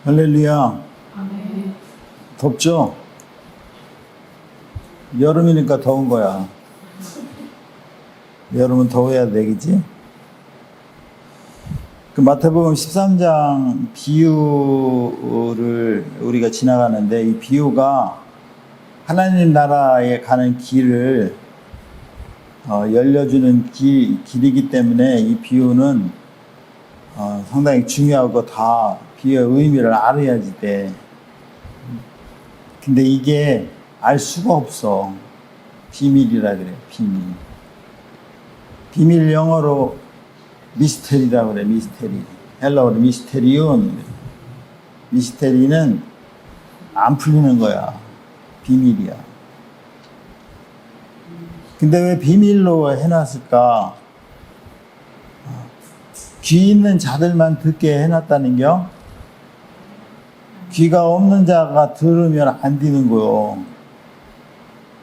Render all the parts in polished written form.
할렐루야. 덥죠? 여름이니까 더운 거야. 여름은 더워야 되겠지? 그 마태복음 13장 비유를 우리가 지나가는데, 이 비유가 하나님 나라에 가는 길을 열려주는 길이기 때문에 이 비유는 상당히 중요하고 다 비유의 의미를 알아야지 돼. 근데 이게 알 수가 없어. 비밀이라 그래, 비밀. 비밀 영어로 미스테리라고 그래, 미스테리. 헬라어로 미스테리온. 미스테리는 안 풀리는 거야. 비밀이야. 근데 왜 비밀로 해놨을까? 귀 있는 자들만 듣게 해놨다는 겨? 귀가 없는 자가 들으면 안 되는 거요.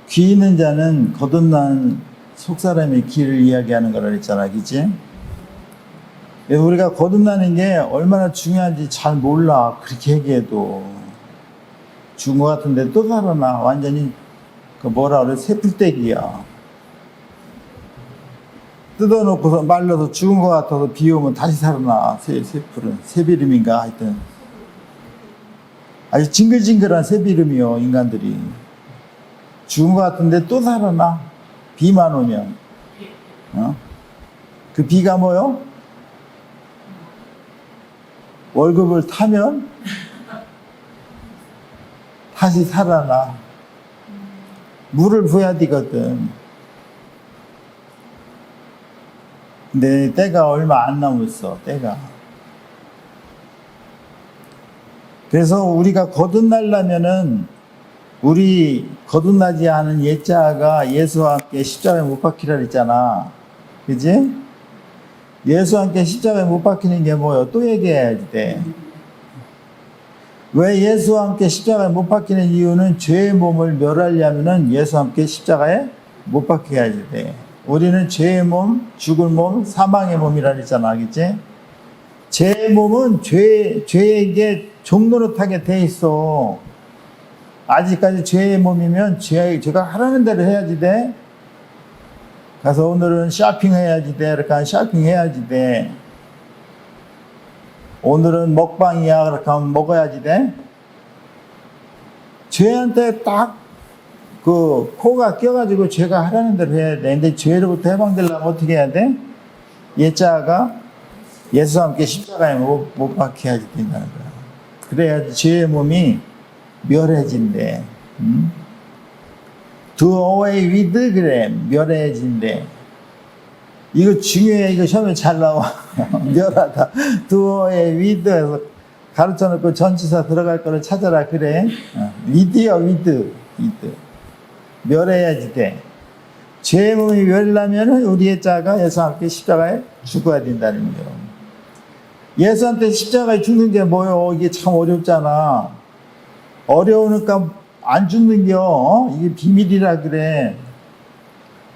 귀 있는 자는 거듭난 속사람의 길을 이야기하는 거라 그랬잖아, 그치? 우리가 거듭나는 게 얼마나 중요한지 잘 몰라, 그렇게 얘기해도. 죽은 것 같은데 또 살아나. 완전히 그 뭐라 그래, 새풀떼기야. 뜯어놓고서 말려서 죽은 것 같아서 비 오면 다시 살아나. 새풀은 새비름인가 하여튼 아주 징글징글한 새비름이요. 인간들이 죽은 것 같은데 또 살아나. 비만 오면. 그 비가 뭐요? 월급을 타면 다시 살아나. 물을 부어야 되거든. 근데 때가 얼마 안 남았어, 때가. 그래서 우리가 거듭나려면은, 우리 거듭나지 않은 옛자가 예수와 함께 십자가에 못 박히라 그랬잖아. 그지? 예수와 함께 십자가에 못 박히는 게 뭐요? 또 얘기해야지 돼. 왜 예수와 함께 십자가에 못 박히는 이유는, 죄의 몸을 멸하려면은 예수와 함께 십자가에 못 박혀야지 돼. 우리는 죄의 몸, 죽을 몸, 사망의 몸이라 그랬잖아, 그치? 죄의 몸은 죄에게 종노릇하게 돼 있어. 아직까지 죄의 몸이면 죄가 하라는 대로 해야지 돼. 가서 오늘은 쇼핑해야지 돼. 이렇게 하면 쇼핑해야지 돼. 오늘은 먹방이야. 그렇게 하면 먹어야지 돼. 죄한테 딱 그 코가 껴가지고 죄가 하라는 대로 해야 돼. 근데 죄로부터 해방되려면 어떻게 해야 돼? 옛자가 예수와 함께 십자가에 못 박혀야지 된다는 거야. 그래야지 죄의 몸이 멸해진대. Do away with, 그래. 멸해진대. 이거 중요해. 이거 시험에 잘 나와. 멸하다. Do away with 해서 가르쳐놓고 전치사 들어갈 거를 찾아라. 그래. with요, with. 멸해야지 돼. 죄의 몸이 멸하려면 우리의 자가 예수와 함께 십자가에 죽어야 된다는 거예요. 예수한테 십자가에 죽는 게 뭐요? 이게 참 어렵잖아. 어려우니까 안 죽는겨. 이게 비밀이라 그래.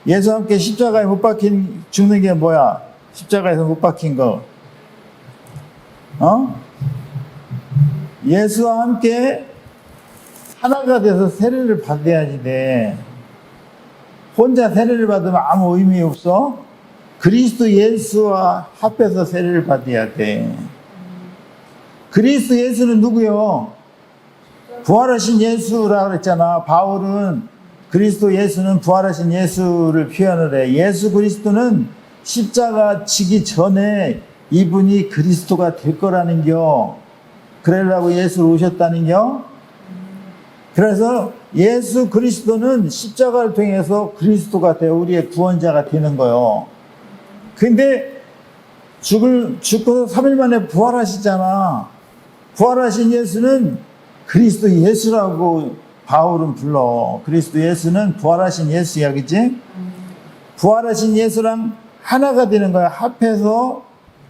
예수와 함께 십자가에 못 박힌 죽는 게 뭐야? 십자가에서 못 박힌 거. 예수와 함께 하나가 돼서 세례를 받아야지 돼. 혼자 세례를 받으면 아무 의미 없어. 그리스도 예수와 합해서 세례를 받아야 돼. 그리스도 예수는 누구요? 부활하신 예수라고 그랬잖아. 바울은 그리스도 예수는 부활하신 예수를 표현을 해. 예수 그리스도는 십자가 지기 전에 이분이 그리스도가 될 거라는 겨. 그러려고 예수를 오셨다는 겨. 그래서 예수 그리스도는 십자가를 통해서 그리스도가 되어 우리의 구원자가 되는 거요. 근데 죽고서 3일 만에 부활하시잖아. 부활하신 예수는 그리스도 예수라고 바울은 불러. 그리스도 예수는 부활하신 예수야, 그치? 부활하신 예수랑 하나가 되는 거야. 합해서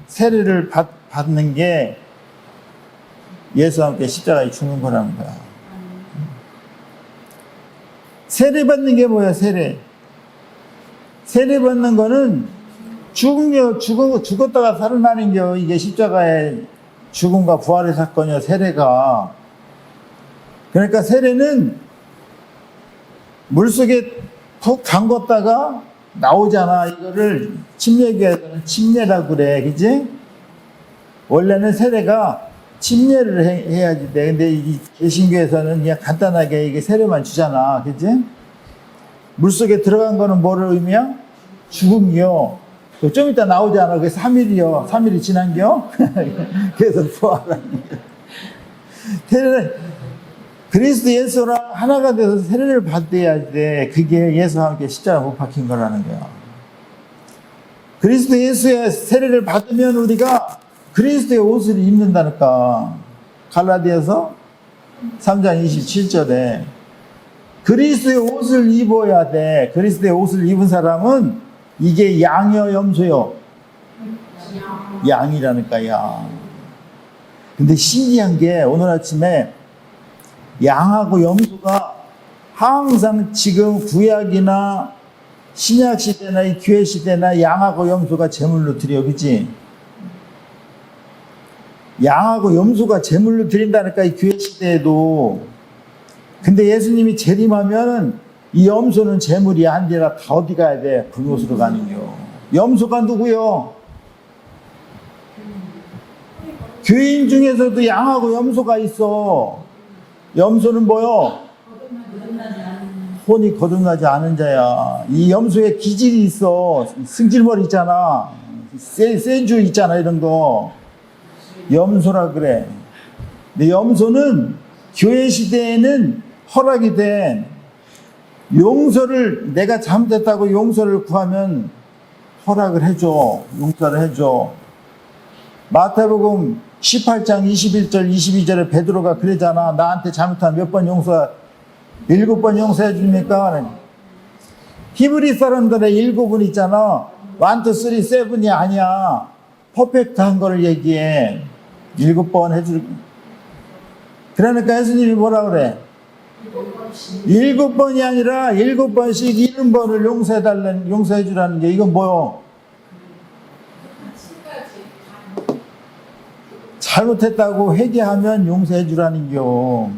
세례를 받는 게 예수와 함께 십자가에 죽는 거라는 거야. 세례 받는 게 뭐야, 세례? 세례 받는 거는 죽었다가 살아나는 게 이게 십자가에 죽음과 부활의 사건이야, 세례가. 그러니까 세례는 물속에 푹 담궜다가 나오잖아. 이거를 침례교회에서는 침례라고 그래. 그지? 원래는 세례가 침례를 해야지 돼. 근데 이 개신교에서는 그냥 간단하게 이게 세례만 주잖아. 그지? 물속에 들어간 거는 뭐를 의미야? 죽음이요. 좀 이따 나오잖아. 그게 3일이요. 3일이 지난겨? 그래서 부활하는 거야. 세례는 그리스도 예수랑 하나가 돼서 세례를 받아야 돼. 그게 예수와 함께 십자가 못 박힌 거라는 거야. 그리스도 예수의 세례를 받으면 우리가 그리스도의 옷을 입는다니까. 갈라디아서 3장 27절에 그리스도의 옷을 입어야 돼. 그리스도의 옷을 입은 사람은 이게 양이요, 염소요? 양이라니까, 양. 근데 신기한 게 오늘 아침에 양하고 염소가 항상 지금 구약이나 신약 시대나 이 교회 시대나 양하고 염소가 제물로 드려, 그치? 양하고 염소가 제물로 드린다니까, 이 교회 시대에도. 근데 예수님이 재림하면 이 염소는 제물이 아니라 다 어디 가야 돼? 불못으로 가는겨. 염소가 누구요? 교인 중에서도 양하고 염소가 있어. 염소는 뭐요? 혼이 거듭나지 않은 자야. 이 염소에 기질이 있어. 승질머리 있잖아. 센주 있잖아, 이런 거. 염소라 그래. 근데 염소는 교회 시대에는 허락이 된 용서를, 내가 잘못했다고 용서를 구하면 허락을 해줘. 용서를 해줘. 마태복음 18장 21절 22절에 베드로가 그러잖아. 나한테 잘못하면 몇 번 용서, 7번 용서해 줍니까? 히브리 사람들의 7은 있잖아. 1, 2, 3, 7이 아니야. 퍼펙트한 거를 얘기해. 7번 해줄. 그러니까 예수님이 뭐라 그래? 7번이 아니라 7번씩 70번을 용서해 주라는 게, 이건 뭐요? 잘못했다고 회개하면 용서해 주라는 겨.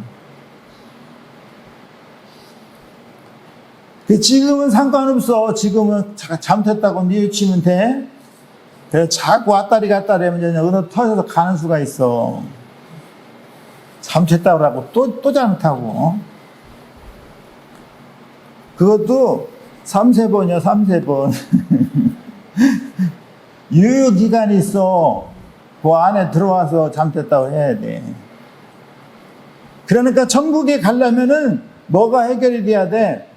지금은 상관없어. 지금은 잘못했다고 뉘우치면 돼. 그래서 자꾸 왔다리 갔다리 하면 어느 터져서 가는 수가 있어. 잘못했다고 하고 또 잘못하고. 그것도 3-4번이야, 3-4번. 유효기간이 있어. 그 안에 들어와서 잘못했다고 해야 돼. 그러니까 천국에 가려면은 뭐가 해결이 돼야 돼?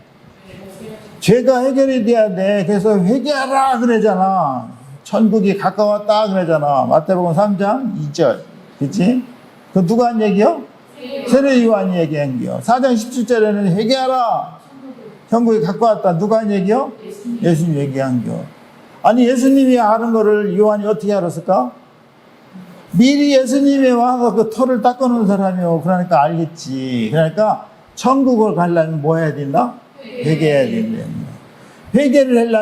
죄가 해결이 돼야 돼. 그래서 회개하라 그러잖아. 천국이 가까웠다 그러잖아. 마태복음 3장 2절. 그치? 그 누가 한 얘기요? 세례 요한이 얘기한 거요. 4장 17절에는 회개하라. 천국이 가까웠다. 누가 한 얘기요? 예수님 얘기한 거. 아니, 예수님이 아는 거를 요한이 어떻게 알았을까? 미리 예수님이 와서 그 털을 닦아놓은 사람이요. 그러니까 알겠지. 그러니까 천국을 가려면 뭐 해야 된다? 회개해야 된다. 회개를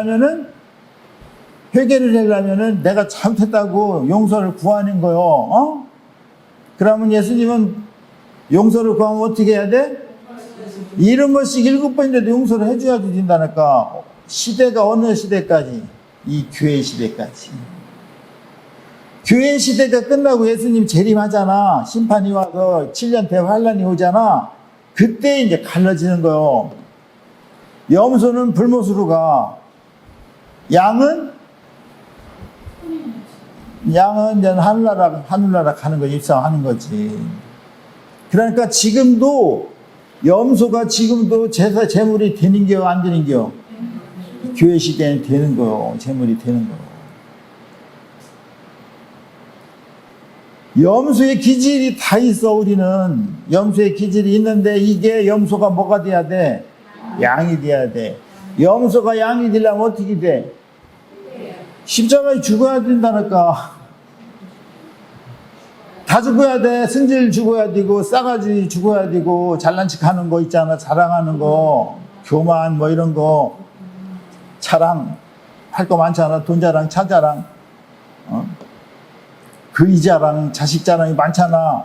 하려면은 내가 잘못했다고 용서를 구하는 거요. 어? 그러면 예수님은 용서를 구하면 어떻게 해야 돼? 70번씩 7번이라도 용서를 해줘야지 된다니까. 시대가 어느 시대까지? 이 교회 시대까지. 교회 시대가 끝나고 예수님 재림하잖아. 심판이 와서 7년 대환란이 오잖아. 그때 이제 갈라지는 거요. 염소는 불못으로 가. 양은 이제 하늘나라 가는 거 입상하는 거지. 그러니까 지금도 염소가 지금도 제물이 되는 겨, 안 되는 겨? 교회 시대에는 되는 거요. 제물이 되는 거. 염소의 기질이 다 있어, 우리는. 염소의 기질이 있는데 이게 염소가 뭐가 돼야 돼? 양이 돼야 돼. 염소가 양이 되려면 어떻게 돼? 십자가에 죽어야 된다니까. 다 죽어야 돼. 승질 죽어야 되고, 싸가지 죽어야 되고, 잘난 척 하는 거 있잖아. 자랑하는 거, 교만 뭐 이런 거, 자랑, 할 거 많잖아. 돈 자랑, 차 자랑. 그 자랑, 자식 자랑이 많잖아.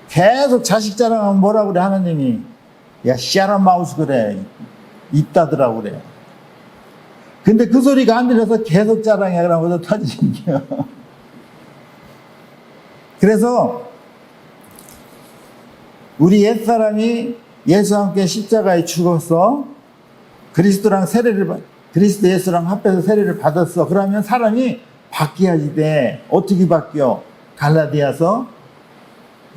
계속 자식 자랑하면 뭐라 그래, 하나님이? 야, 씨아란 마우스 그래. 있다더라고 그래. 근데 그 소리가 안 들려서 계속 자랑해. 그러면서 터지는 거야. 그래서 우리 옛사람이 예수와 함께 십자가에 죽었어. 그리스도 예수랑 합해서 세례를 받았어. 그러면 사람이 바뀌어야지 돼. 어떻게 바뀌어? 갈라디아서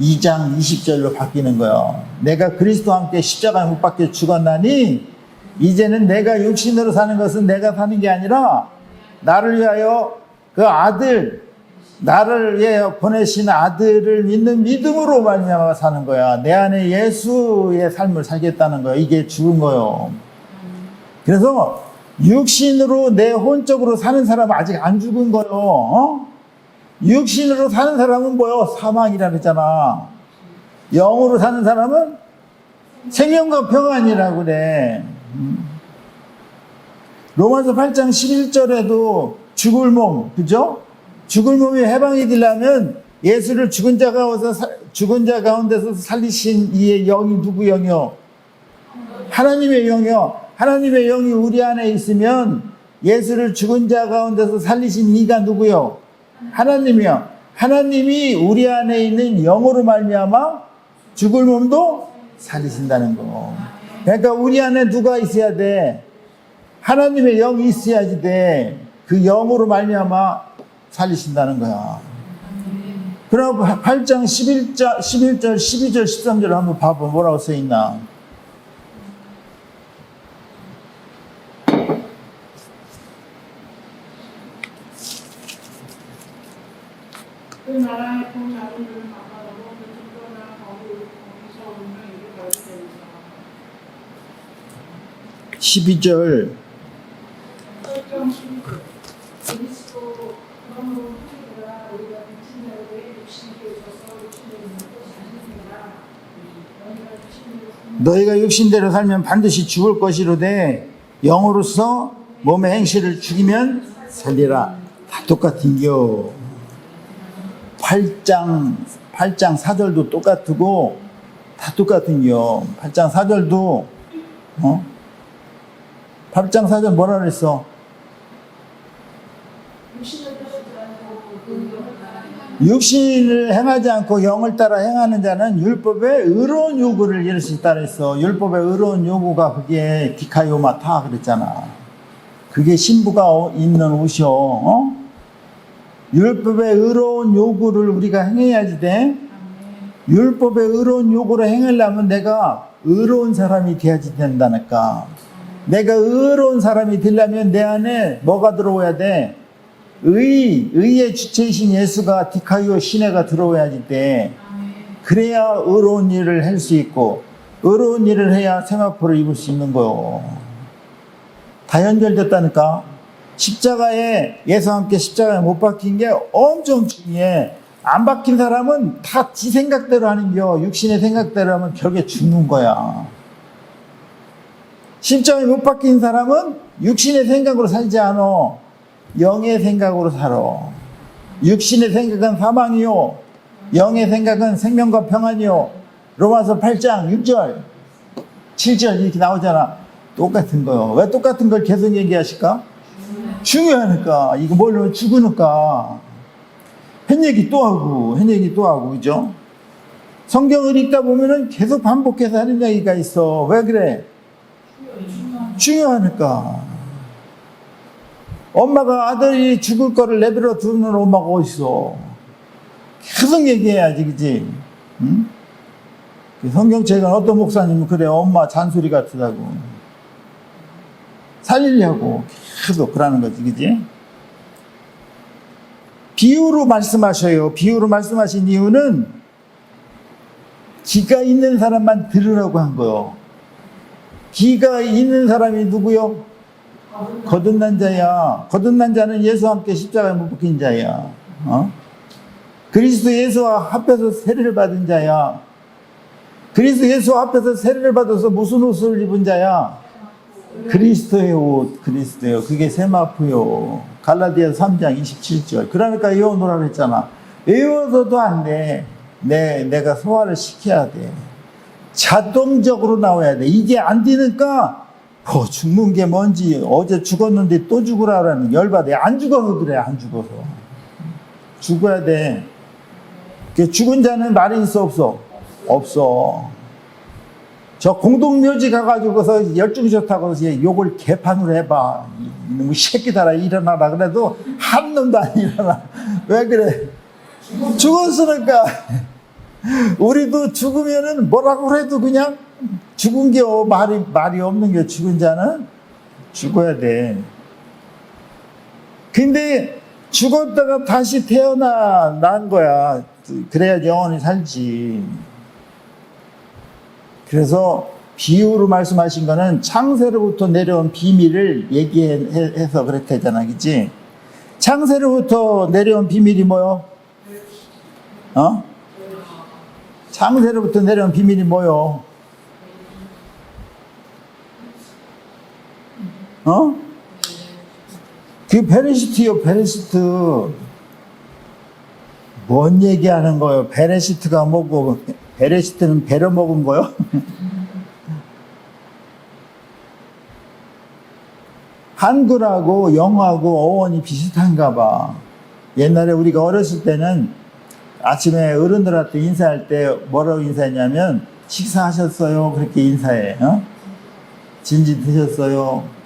2장 20절로 바뀌는 거야. 내가 그리스도와 함께 십자가에 못 박혀 죽었나니 이제는 내가 육신으로 사는 것은 내가 사는 게 아니라 나를 위하여 그 아들, 나를 위하여 보내신 아들을 믿는 믿음으로 말미암아 사는 거야. 내 안에 예수의 삶을 살겠다는 거야. 이게 죽은 거요. 그래서 육신으로 내 혼적으로 사는 사람은 아직 안 죽은 거요. 어? 육신으로 사는 사람은 뭐요? 사망이라 그랬잖아. 영으로 사는 사람은 생명과 평안이라고 그래. 로마서 8장 11절에도 죽을 몸, 그죠? 죽을 몸이 해방이 되려면 예수를 죽은 자 가운데서 살리신 이의 영이 누구 영이요? 하나님의 영이요. 하나님의 영이 우리 안에 있으면 예수를 죽은 자 가운데서 살리신 이가 누구요? 하나님이요. 하나님이 우리 안에 있는 영으로 말미암아 죽을 몸도 살리신다는 거. 그러니까 우리 안에 누가 있어야 돼? 하나님의 영이 있어야지 돼. 그 영으로 말미암아 살리신다는 거야. 그럼 8장 11절, 12절, 13절 한번 봐봐. 뭐라고 써있나? 그 나라의 본 자들을 만나고 그 증거나 거기서 오는 일을 가르치리라. 12절. 그리스도 그러므로 우리가 육신대로 육신에 있어서 육신의 몸도 사실이라. 너희가 육신대로 살면 반드시 죽을 것이로되 영으로서 몸의 행실을 죽이면 살리라. 다 똑같은겨. 8장 4절도 똑같고 다 똑같은겨. 8장 4절도 8장 4절 뭐라 그랬어? 육신을 행하지 않고 영을 따라 행하는 자는 율법의 의로운 요구를 이룰 수 있다 그랬어. 율법의 의로운 요구가 그게 디카요마타 그랬잖아. 그게 신부가 입는 옷이요. 율법의 의로운 요구를 우리가 행해야지 돼. 율법의 의로운 요구를 행하려면 내가 의로운 사람이 돼야지 된다니까. 내가 의로운 사람이 되려면 내 안에 뭐가 들어와야 돼? 의의 주체이신 예수가 디카이오 시내가 들어와야지 돼. 그래야 의로운 일을 할 수 있고 의로운 일을 해야 세마포를 입을 수 있는 거요. 다 연결됐다니까. 십자가에 예수와 함께 십자가에 못 박힌 게 엄청 중요해. 안 박힌 사람은 다 지 생각대로 하는겨. 육신의 생각대로 하면 결국에 죽는 거야. 십자가에 못 박힌 사람은 육신의 생각으로 살지 않아. 영의 생각으로 살아. 육신의 생각은 사망이요. 영의 생각은 생명과 평안이요. 로마서 8장 6절, 7절 이렇게 나오잖아. 똑같은 거요. 왜 똑같은 걸 계속 얘기하실까? 중요하니까. 이거 뭘로 죽으니까. 한 얘기 또 하고, 그죠? 성경을 읽다 보면은 계속 반복해서 하는 얘기가 있어. 왜 그래? 중요하니까. 엄마가 아들이 죽을 거를 내버려 두는 엄마가 어딨어. 계속 얘기해야지, 그지? 응? 성경책은 어떤 목사님은 그래, 엄마 잔소리 같다고. 살리려고 계속 그러는 거지, 그지? 비유로 말씀하셔요. 비유로 말씀하신 이유는 귀가 있는 사람만 들으라고 한 거요. 귀가 있는 사람이 누구요? 거듭난 자야. 거듭난 자는 예수와 함께 십자가에 못 박힌 자야. 그리스도 예수와 합해서 세례를 받은 자야. 그리스도 예수와 합해서 세례를 받아서 무슨 옷을 입은 자야? 그리스도의 옷, 그리스도요. 그게 세마포요. 갈라디아 3장 27절. 그러니까 요노라 그랬잖아. 외워서도 안 돼. 내가 소화를 시켜야 돼. 자동적으로 나와야 돼. 이게 안 되니까 죽는 게 뭔지, 어제 죽었는데 또 죽으라는 열받아. 안 죽어서 그래. 안 죽어서. 죽어야 돼. 죽은 자는 말이 있어 없어? 없어. 저 공동묘지 가가지고서 열중쇼 타고서 욕을 개판으로 해봐. 이놈의 새끼들아 일어나라 그래도 한 놈도 안 일어나. 왜 그래? 죽었으니까. 우리도 죽으면은 뭐라고 해도 그냥 죽은 게 말이 없는 게, 죽은 자는 죽어야 돼. 근데 죽었다가 다시 태어난 거야. 그래야 영원히 살지. 그래서 비유로 말씀하신 거는 창세로부터 내려온 비밀을 얘기해서 그랬다잖아, 그치? 창세로부터 내려온 비밀이 뭐요? 창세로부터 내려온 비밀이 뭐요? 그 베레시트요, 베레시트. 뭔 얘기하는 거요? 베레시트가 뭐고, 베레시트는 베려 먹은 거요? 한글하고 영어하고 어원이 비슷한가 봐. 옛날에 우리가 어렸을 때는 아침에 어른들한테 인사할 때 뭐라고 인사했냐면, 식사하셨어요? 그렇게 인사해. 진지 드셨어요?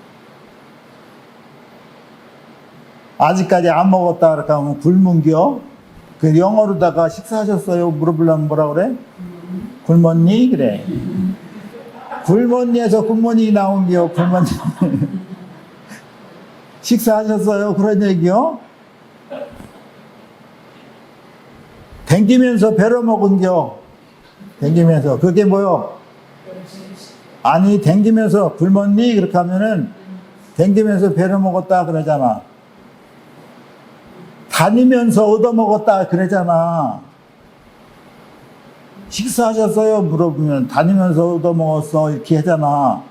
아직까지 안 먹었다 그렇게 하면 굶은겨? 그 영어로다가 식사하셨어요? 물어보려면 뭐라 그래? 굶었니? 그래. 굶었니에서 굿모닝이 나온겨. 굶었니? 식사하셨어요? 그런 얘기요? 댕기면서 배로 먹은겨. 댕기면서. 그게 뭐요? 아니, 댕기면서 굶었니? 그렇게 하면은 댕기면서 배로 먹었다 그러잖아. 다니면서 얻어먹었다 그러잖아. 식사하셨어요? 물어보면 다니면서 얻어먹었어 이렇게 하잖아.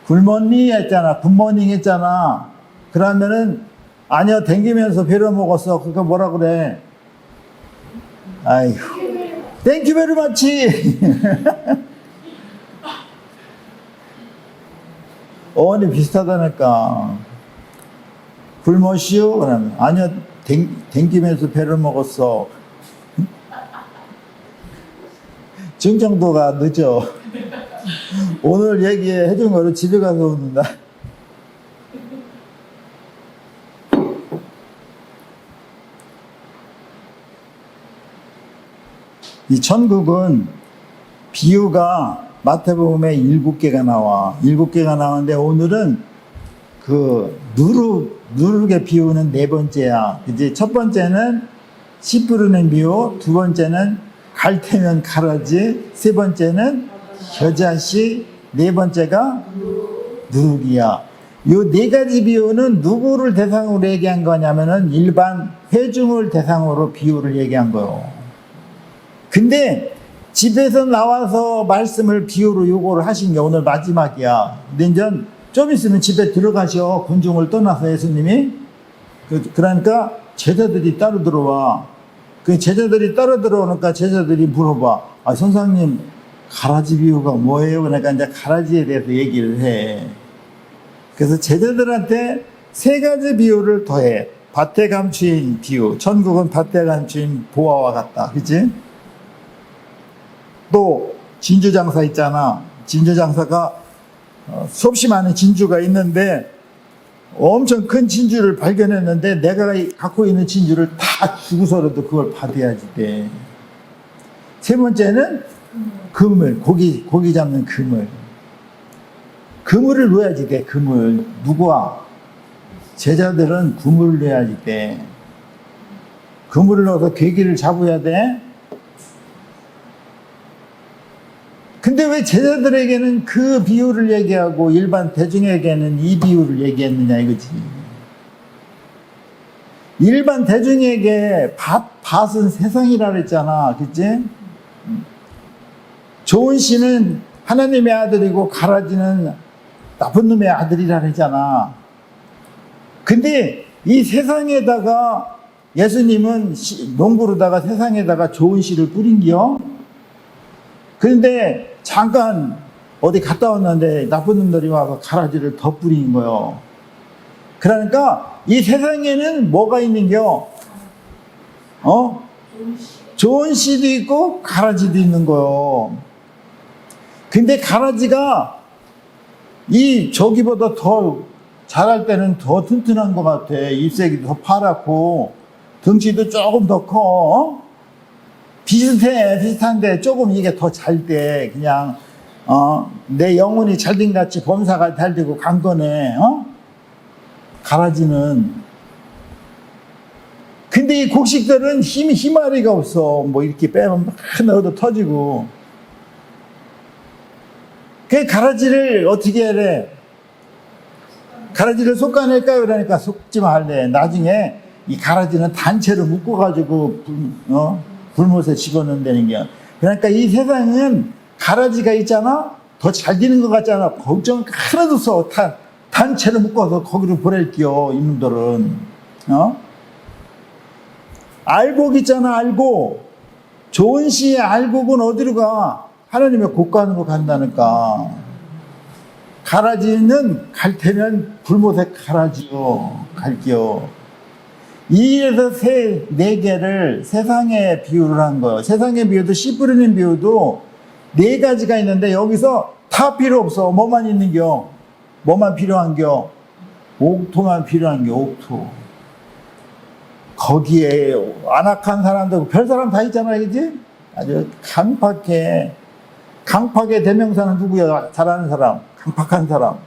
굶었니? 했잖아. 굿모닝 했잖아. 그러면은 아니요, 댕기면서 배로 먹었어. 그거 뭐라 그래? 아이고, 땡큐 베리 마치. 어원이 비슷하다니까. 굶었시오? 그러면 아니요, 댕기면서 배를 먹었어. 증정도가 늦어. 오늘 얘기해 준 거를 집에 가서 웃는다. 이 천국은 비유가 마태복음에 7개가 나와. 7개가 나오는데 오늘은 그 누룩의 비유는 4번째야. 그지? 첫 번째는 씨 뿌리는 비유, 두 번째는 갈 테면 가라지, 세 번째는 겨자씨, 네 번째가 누룩이야. 요 4가지 비유는 누구를 대상으로 얘기한 거냐면은 일반 회중을 대상으로 비유를 얘기한 거요. 근데 집에서 나와서 말씀을 비유로 요거를 하신 게 오늘 마지막이야. 근데 이제 좀 있으면 집에 들어가셔. 군중을 떠나서 예수님이. 그러니까 제자들이 따로 들어와. 그 제자들이 따로 들어오니까 제자들이 물어봐. 아, 선생님, 가라지 비유가 뭐예요? 그러니까 이제 가라지에 대해서 얘기를 해. 그래서 제자들한테 3가지 비유를 더해. 밭에 감추인 비유. 천국은 밭에 감추인 보화와 같다. 그치? 또 진주장사 있잖아. 진주장사가 수없이 많은 진주가 있는데 엄청 큰 진주를 발견했는데 내가 갖고 있는 진주를 다 주고서라도 그걸 받아야지 돼. 세 번째는 그물, 고기 잡는 그물. 그물을 놓아야지 돼. 그물. 누구와? 제자들은 그물을 놓아야지 돼. 그물을 넣어서 괴기를 잡아야 돼. 근데 왜 제자들에게는 그 비유를 얘기하고 일반 대중에게는 이 비유를 얘기했느냐 이거지. 일반 대중에게 밭은 세상이라 그랬잖아. 그치? 좋은 씨는 하나님의 아들이고 가라지는 나쁜 놈의 아들이라 그랬잖아. 근데 이 세상에다가 예수님은 농부로다가 세상에다가 좋은 씨를 뿌린겨. 그런데 잠깐 어디 갔다 왔는데 나쁜 놈들이 와서 가라지를 더 뿌린 거요. 그러니까 이 세상에는 뭐가 있는겨? 좋은 씨도 있고 가라지도 있는 거요. 근데 가라지가 이 저기보다 더 자랄 때는 더 튼튼한 것 같아. 잎새기 더 파랗고 덩치도 조금 더 커. 비슷한데 조금 이게 더 잘 돼. 그냥 내 영혼이 잘된 같이 범사가 잘 되고 간 거네. 가라지는. 근데 이 곡식들은 힘아리가 없어. 뭐 이렇게 빼면 막 넣어도 터지고. 그 가라지를 어떻게 해야 돼? 가라지를 솎아낼까? 그러니까 솎지 말래. 나중에 이 가라지는 단체로 묶어가지고 불못에 집어넣는다는 게. 그러니까 이 세상은 가라지가 있잖아? 더 잘 되는 것 같잖아. 걱정 하나도 없어. 단체로 묶어서 거기로 보낼게요. 이놈들은. 알곡 있잖아. 알곡. 좋은 씨의 알곡은 어디로 가? 하나님의 곡간으로 간다니까. 가라지는 갈 테면 불못에 가라지요. 갈게요. 이에서 네 개를 세상에 비유를 한 거예요. 세상의 비유도 씨 뿌리는 비유도 네 가지가 있는데 여기서 다 필요 없어. 뭐만 있는겨? 뭐만 필요한겨? 옥토만 필요한겨. 옥토. 거기에 안악한 사람도 별 사람 다 있잖아, 그지? 아주 강팍해. 강팍의 대명사는 누구야? 잘하는 사람. 강팍한 사람.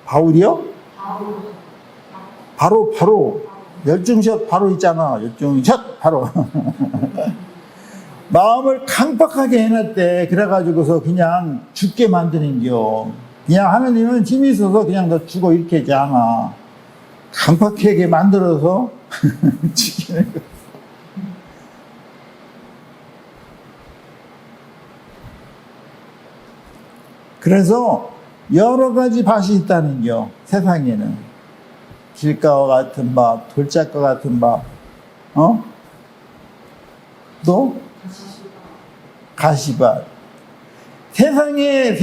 바울이요? 바로. 열중샷 바로 있잖아. 열중샷 바로. 마음을 강팍하게 해놨대. 그래가지고서 그냥 죽게 만드는겨. 그냥 하나님은 힘이 있어서 그냥 너 죽어 이렇게 하지 않아. 강팍하게 만들어서 죽이는 거. 그래서 여러 가지 밭이 있다는 겨. 세상에는 길가와 같은 밭, 돌짝과 같은 밭, 또 가시밭. 세상에는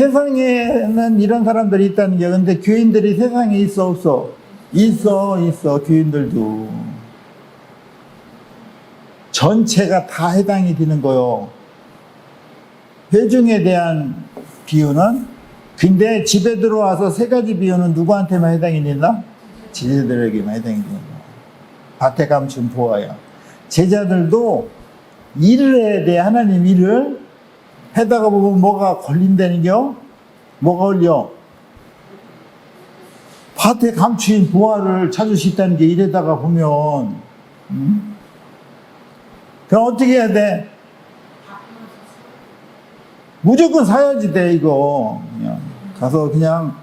이런 사람들이 있다는 게. 근데 교인들이 세상에 있어 없어? 있어. 교인들도 전체가 다 해당이 되는 거요. 회중에 대한 비유는. 근데 집에 들어와서 세 가지 비유는 누구한테만 해당이 된다? 제자들에게만 해당이 된다. 밭에 감춘 보아야. 제자들도 일을 해야 돼. 하나님 일을 해다가 보면 뭐가 걸린다는겨? 뭐가 걸려? 밭에 감추인 보화를 찾을 수 있다는 게 이래다가 보면, 그럼 어떻게 해야 돼? 무조건 사야지 돼, 이거. 그냥 가서 그냥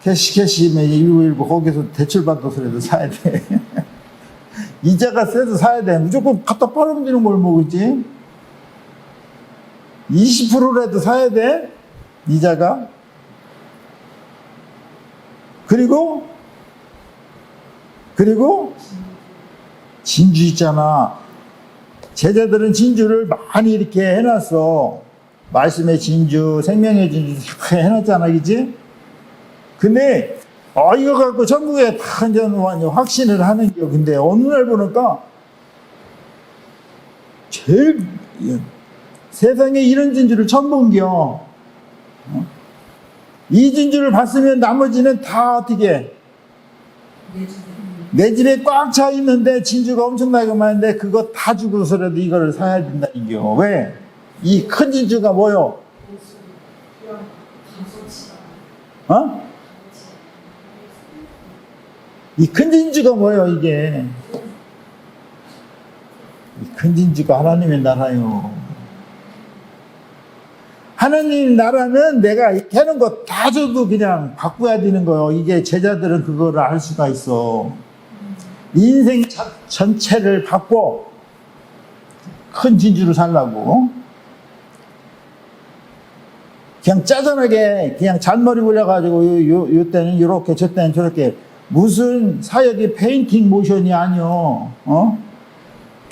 캐시 1919 거기서 대출받아서라도 사야 돼. 이자가 세도 사야 돼. 무조건 갖다 빨아들이는 걸 먹지. 20%라도 사야 돼. 이자가. 그리고 진주 있잖아. 제자들은 진주를 많이 이렇게 해놨어. 말씀의 진주, 생명의 진주 다 해놨잖아, 그지? 근데 이거 갖고 전국에 다 이제 확신을 하는 게. 근데 어느 날 보니까 제일 세상에 이런 진주를 처음 본겨. 이 진주를 봤으면 나머지는 다 어떻게? 내 집에 꽉 차 있는데 진주가 엄청나게 많은데 그거 다 주고서라도 이거를 사야 된다는겨. 왜? 이 큰 진주가 뭐요? 이 큰 진주가 뭐요, 이게? 이 큰 진주가 하나님의 나라요. 하나님 나라는 내가 이렇게 하는 거 다 줘도 그냥 바꿔야 되는 거요. 이게 제자들은 그거를 알 수가 있어. 인생 전체를 바꿔 큰 진주를 살라고. 그냥 짜잔하게 그냥 잔머리 굴려가지고 요 때는 이렇게 저 때는 저렇게 무슨 사역이 페인팅 모션이 아니요.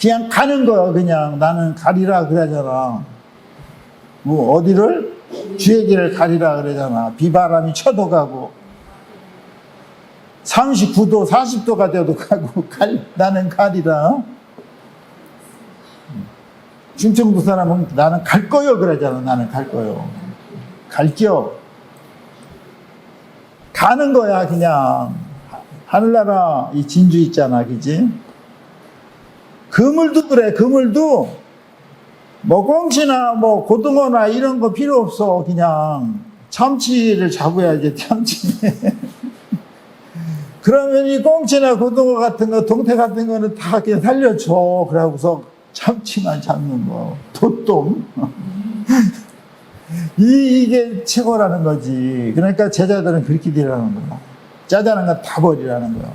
그냥 가는 거야. 그냥 나는 가리라 그러잖아. 뭐 어디를 주의 길을 가리라 그러잖아. 비바람이 쳐도 가고 39도 40도가 돼도 가고 나는 가리라. 충청도 사람은 나는 갈 거요 그러잖아. 나는 갈 거요. 갈겨. 가는 거야 그냥. 하늘나라 이 진주 있잖아. 그지? 그물도 그래. 그물도 뭐 꽁치나 뭐 고등어나 이런 거 필요 없어. 그냥 참치를 잡아야지. 참치. 그러면 이 꽁치나 고등어 같은 거 동태 같은 거는 다 그냥 살려줘. 그러고서 참치만 잡는 거. 도똥. 이게 최고라는 거지. 그러니까 제자들은 그렇게 되라는 거야. 짜자는 건 다 버리라는 거야.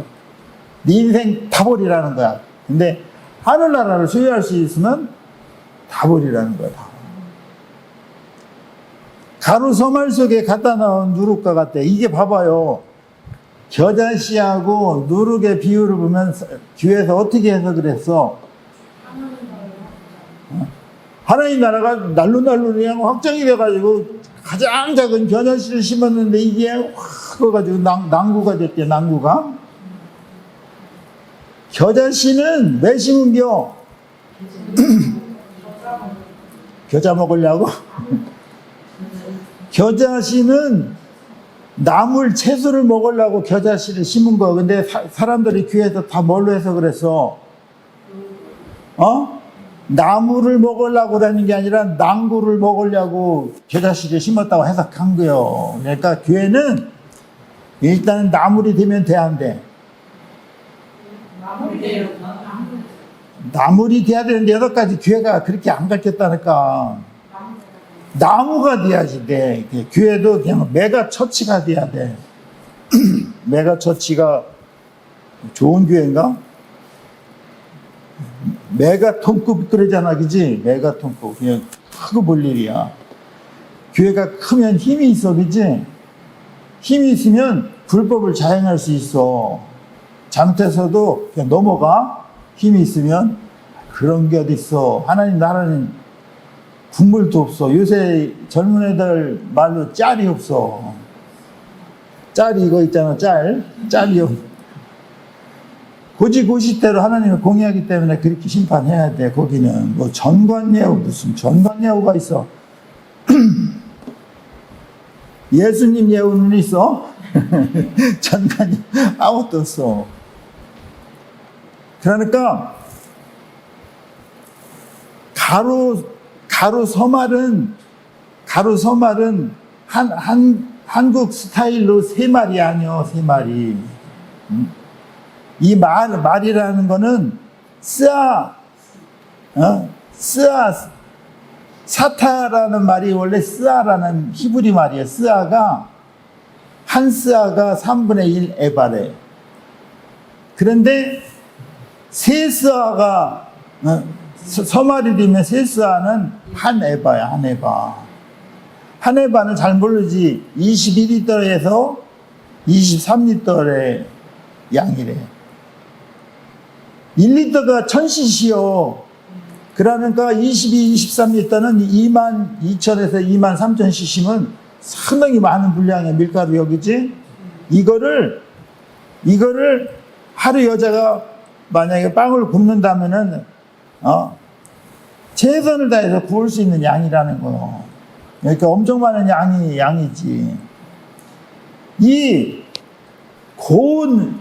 네 인생 다 버리라는 거야. 근데 하늘나라를 소유할 수 있으면 다 버리라는 거야. 다. 가루 소말 속에 갖다 넣은 누룩과 같대. 이게 봐봐요. 겨자씨하고 누룩의 비율을 보면 교회에서 어떻게 해석을 했어? 하나님 나라가 날로날로 그냥 확장이 돼가지고 가장 작은 겨자씨를 심었는데 이게 확 커가지고 난구가 됐대. 난구가. 겨자씨는 왜 심은겨? 겨자 먹으려고? 겨자씨는 나물 채소를 먹으려고 겨자씨를 심은 거. 근데 사람들이 교회에서 다 뭘로 해서 그랬어? 나무를 먹으려고 그러는 게 아니라 난구를 먹으려고 겨자씨를 심었다고 해석한 거예요. 그러니까 교회는 일단 나물이 되면 돼, 안 돼? 나물이 돼야 되는데 여기까지 교회가 그렇게 안 가르쳤다니까. 나무가 돼야지 돼. 교회도 그냥 메가 처치가 돼야 돼. 메가 처치가 좋은 교회인가? 메가톤급 그러잖아, 그지? 메가톤급. 그냥 크고 볼 일이야. 교회가 크면 힘이 있어, 그지? 힘이 있으면 불법을 자행할 수 있어. 잘못해서도 그냥 넘어가. 힘이 있으면. 그런 게 어딨어. 하나님 나라는 국물도 없어. 요새 젊은 애들 말로 짤이 없어. 짤이 이거 있잖아, 짤이 없어. 고지고시대로 하나님을 공유하기 때문에 그렇게 심판해야 돼. 거기는 뭐 전관예우, 무슨 전관예우가 있어. 예수님 예우는 있어? 전관예우 아무것도 없어. 그러니까 가루 서말은 한국 스타일로 세 마리 아니요, 세 마리. 이 말이라는 거는 사타라는 말이 원래 스아라는 히브리 말이에요. 한 스아가 3분의 1 에바래. 그런데 세 스아가 서말이 되면 세 스아는 한 에바야, 한 에바. 한 에바는 잘 모르지. 21리터에서 23리터의 양이래. 1리터가 1000cc요. 그러니까 22, 23리터는 22,000에서 23,000cc면 상당히 많은 분량의 밀가루 여기지? 이거를 하루 여자가 만약에 빵을 굽는다면은, 최선을 다해서 구울 수 있는 양이라는 거요. 그러니까 엄청 많은 양이지. 이 고운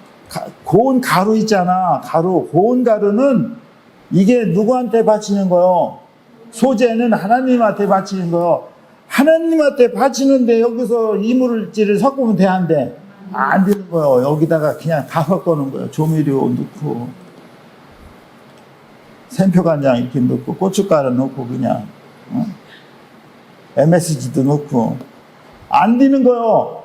가루 있잖아. 고운 가루는 이게 누구한테 바치는 거요? 소재는 하나님한테 바치는 거요. 하나님한테 바치는데 여기서 이물질을 섞으면 돼, 안 돼? 안 되는 거요. 여기다가 그냥 다 섞어놓은 거요. 조미료 넣고, 샘표간장 이렇게 넣고, 고춧가루 넣고, 그냥, MSG도 넣고. 안 되는 거요.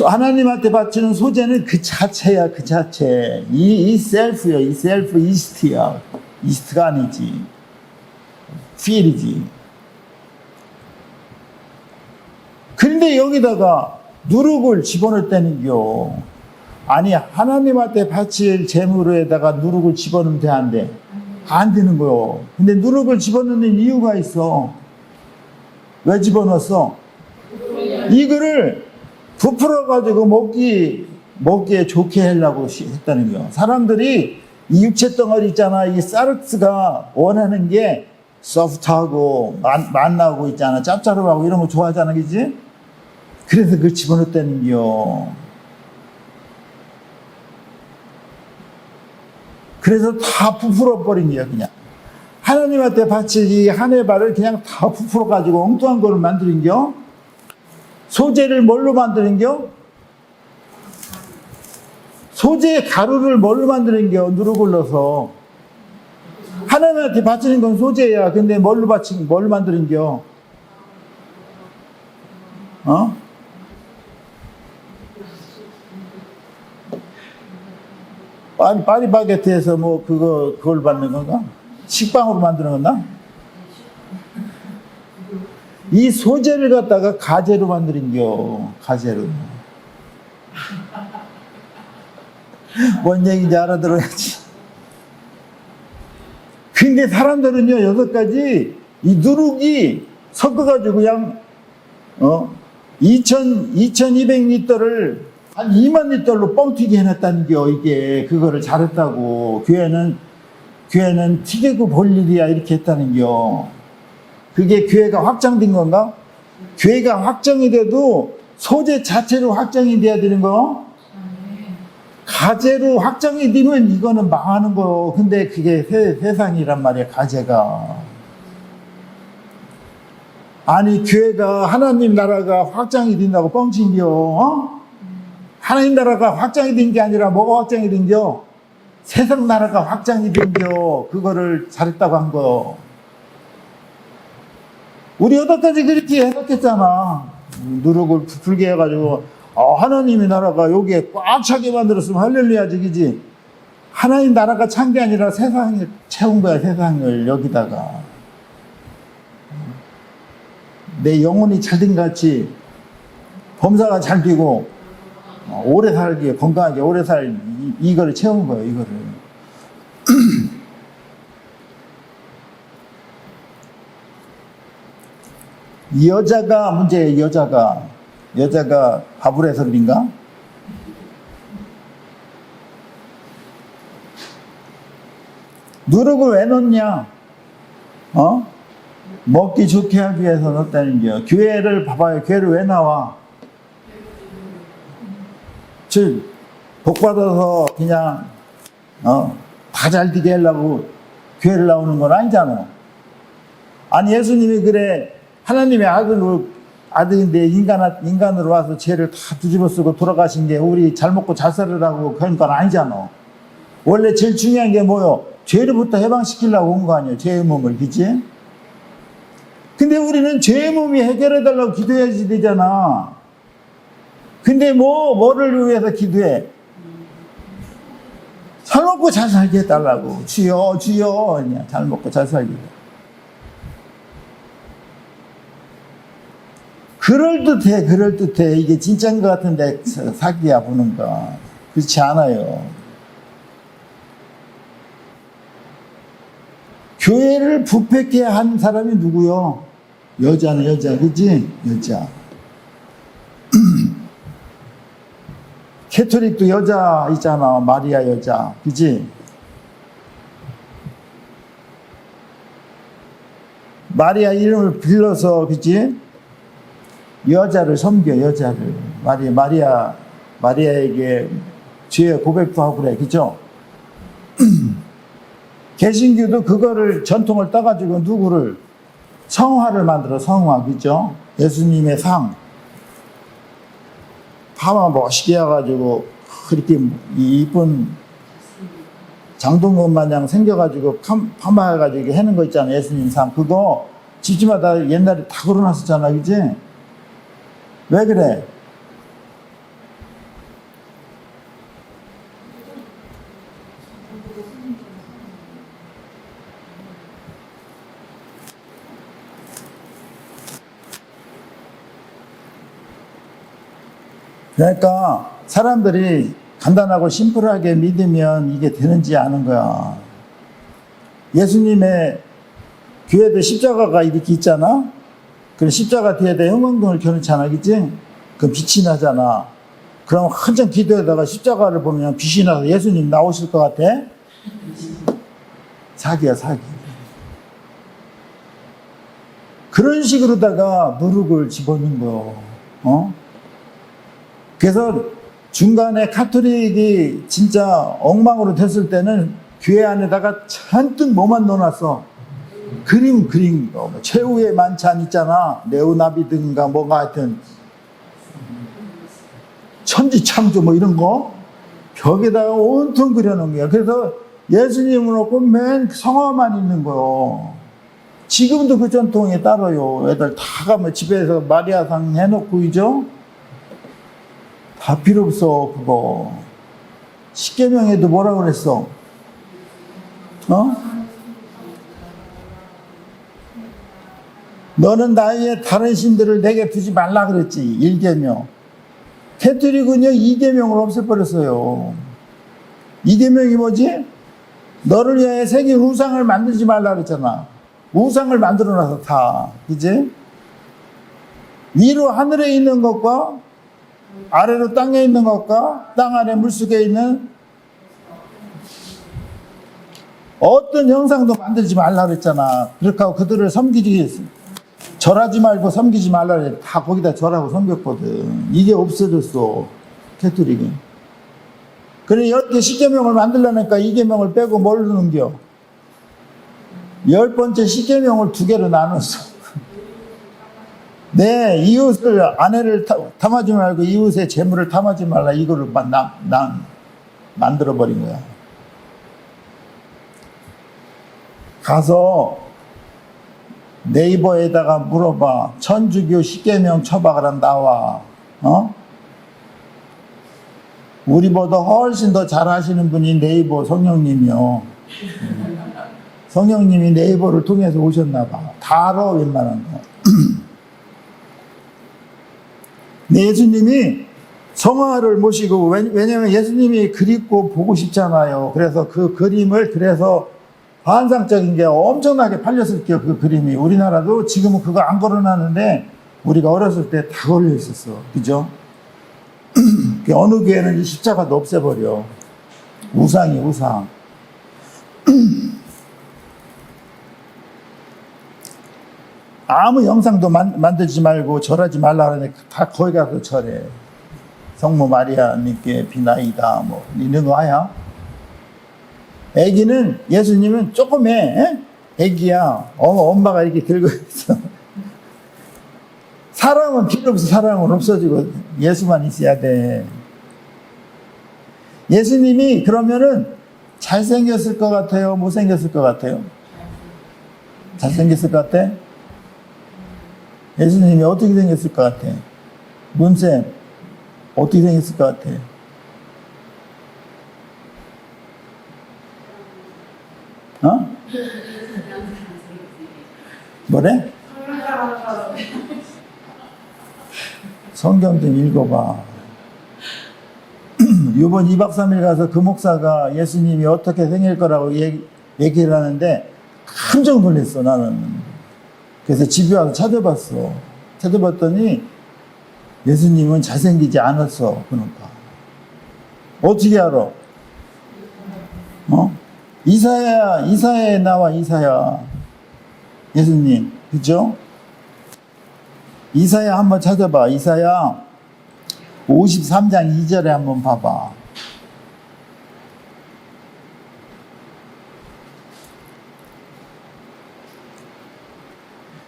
하나님한테 바치는 소재는 그 자체야, 그 자체. 이 셀프요, 이 셀프 이스트야. 이스트가 아니지. 필이지. 근데 여기다가 누룩을 집어넣었다는겨. 아니, 하나님한테 바칠 재물에다가 누룩을 집어넣으면 돼, 안 돼? 안 되는 거요. 근데 누룩을 집어넣는 이유가 있어. 왜 집어넣었어? 이거를 부풀어가지고 먹기에 좋게 하려고 했다는 거요. 사람들이 이 육체 덩어리 있잖아. 이 사르스가 원하는 게 소프트하고 맛나고 있잖아. 짭짤하고 이런 거 좋아하잖아. 그지? 그래서 그걸 집어넣었다는 거요. 그래서 다 부풀어 버린 거야, 그냥. 하나님한테 바칠 이 한 해발을 그냥 다 부풀어 가지고 엉뚱한 거를 만드는 겨. 소재를 뭘로 만드는 겨? 소재 가루를 뭘로 만드는 겨? 누룩을 넣어서. 하나님한테 바치는 건 소재야. 근데 뭘로 만드는 겨? 어? 파리바게트에서 뭐 그걸 받는 건가? 식빵으로 만드는 건가? 이 소재를 갖다가 가재로 만드는겨. 가재로. 뭔 얘기인지 알아들어야지. 근데 사람들은요, 여기까지 이 누룩이 섞어가지고 그냥 2200리터를 한 2만 리터로 뻥튀기 해놨다는겨. 이게 그거를 잘했다고. 교회는 튀기고 볼 일이야 이렇게 했다는겨. 그게 교회가 확장된 건가? 교회가 확정이 돼도 소재 자체로 확정이 돼야 되는 거? 가재로 확정이 되면 이거는 망하는 거. 근데 그게 세상이란 말이야, 가재가. 아니, 교회가 하나님 나라가 확장이 된다고 뻥친겨. 어? 하나님 나라가 확장이 된 게 아니라 뭐가 확장이 된겨? 세상 나라가 확장이 된겨. 그거를 잘했다고 한 거. 우리 여태까지 그렇게 해석했잖아. 누룩을 부풀게 해가지고 하나님의 나라가 여기에 꽉 차게 만들었으면 할렐루야지, 그지? 하나님 나라가 찬 게 아니라 세상을 채운 거야, 세상을 여기다가. 내 영혼이 잘된 같이 범사가 잘 되고 오래 살기, 건강하게 오래 살 이거를 채운 거예요, 이거를. 여자가 문제예요, 여자가 밥을 해서 그런가? 누룩을 왜 넣냐? 먹기 좋게 하기 위해서 넣었다는 게. 교회를 봐봐요. 교회를 왜 나와? 즉, 복받아서 그냥 다 잘 되게 하려고 교회를 나오는 건 아니잖아. 아니, 예수님이 그래 하나님의 아들인데 인간으로 와서 죄를 다 뒤집어 쓰고 돌아가신 게 우리 잘 먹고 잘 살으라고 그런 건 아니잖아. 원래 제일 중요한 게 뭐요? 죄로부터 해방시키려고 온 거 아니에요? 죄의 몸을, 그치? 근데 우리는 죄의 몸이 해결해달라고 기도해야지 되잖아. 근데 뭐를 위해서 기도해? 잘 먹고 잘 살게 해달라고. 주여, 그냥 잘 먹고 잘 살게. 그럴듯해. 이게 진짜인 것 같은데 사기야 보는 거. 그렇지 않아요. 교회를 부패케 한 사람이 누구요? 여자는 여자, 그치? 여자. 캐톨릭도 여자 있잖아. 마리아 여자, 그치? 마리아 이름을 빌려서, 그치? 여자를 섬겨, 여자를. 마리아에게 죄의 고백도 하고 그래, 그죠? 개신교도 그거를 전통을 따가지고 누구를 성화를 만들어, 성화, 그죠? 예수님의 상. 파마 멋있게 해가지고, 그렇게 이쁜 장동건 마냥 생겨가지고, 파마해가지고 하는 거 있잖아, 예수님 상. 그거 집집마다 옛날에 다 걸어놨었잖아, 그지? 왜 그래? 그러니까 사람들이 간단하고 심플하게 믿으면 이게 되는지 아는 거야. 예수님의 교회도 십자가가 이렇게 있잖아? 그럼 십자가 뒤에다 형광등을 켜놓잖아, 그치? 그럼 빛이 나잖아. 그럼 한참 기도에다가 십자가를 보면 빛이 나서 예수님 나오실 것 같아? 사기야, 사기. 그런 식으로다가 누룩을 집어넣은 거요. 그래서 중간에 카톨릭이 진짜 엉망으로 됐을 때는 교회 안에다가 잔뜩 뭐만 넣어놨어. 그림 거. 최후의 만찬 있잖아. 레오나비든가 뭐가 하여튼. 천지창조 뭐 이런 거. 벽에다가 온통 그려놓은 거야. 그래서 예수님을 놓고 맨 성화만 있는 거요. 지금도 그 전통이 따라요. 애들 다 가면 집에서 마리아상 해놓고, 그죠? 다 필요 없어, 그거. 십계명에도 뭐라 그랬어? 너는 나의 다른 신들을 내게 두지 말라 그랬지. 1계명. 캐톨릭은요, 2계명을 없애버렸어요. 2계명이 뭐지? 너를 위하여 새긴 우상을 만들지 말라 그랬잖아. 우상을 만들어놔서 다. 그지? 위로 하늘에 있는 것과 아래로 땅에 있는 것과 땅 아래 물속에 있는 어떤 형상도 만들지 말라 그랬잖아. 그렇게 하고 그들을 섬기지, 절하지 말고 섬기지 말라 그랬. 다 거기다 절하고 섬겼거든. 이게 없어졌어, 캐톨릭은. 그래, 10개 십계명을 만들려니까 2계명을 빼고 뭘 넘겨? 10번째 십계명을 2개로 나눴어. 내 이웃을, 아내를 탐하지 말고 이웃의 재물을 탐하지 말라. 이거를 만들어버린 거야. 가서 네이버에다가 물어봐. 천주교 십계명 처박으란 나와. 우리보다 훨씬 더 잘하시는 분이 네이버 성령님이요. 성령님이 네이버를 통해서 오셨나 봐. 다 알아, 웬만한 거. 예수님이 성화를 모시고, 왜냐면 예수님이 그립고 보고 싶잖아요. 그래서 그 그림을, 그래서 환상적인 게 엄청나게 팔렸을 게요, 그 그림이. 우리나라도 지금은 그거 안 걸어놨는데, 우리가 어렸을 때 다 걸려 있었어. 그죠? 어느 교회는 이 십자가도 없애버려. 우상이 우상. 아무 영상도 만들지 말고 절하지 말라 그러는데 다 거기 가서 절해. 성모 마리아님께 비나이다 뭐 이런 거 하야. 애기는, 예수님은 조금 해. 애기야. 엄마가 이렇게 들고 있어. 사랑은 필요 없어. 사랑은 없어지고 예수만 있어야 돼. 예수님이 그러면은 잘생겼을 것 같아요? 못생겼을 것 같아요? 잘생겼을 것 같아? 예수님이 어떻게 생겼을 것 같아? 문쌤, 어떻게 생겼을 것 같아? 뭐래? 성경 좀 읽어봐. 이번 2박 3일 가서 그 목사가 예수님이 어떻게 생길 거라고 얘기를 하는데 깜짝 놀랐어, 나는. 그래서 집에 와서 찾아봤어. 찾아봤더니 예수님은 잘생기지 않았어. 그러니까. 어떻게 알아? 이사야에 나와, 이사야. 예수님. 그죠? 이사야 한번 찾아봐. 이사야 53장 2절에 한번 봐봐.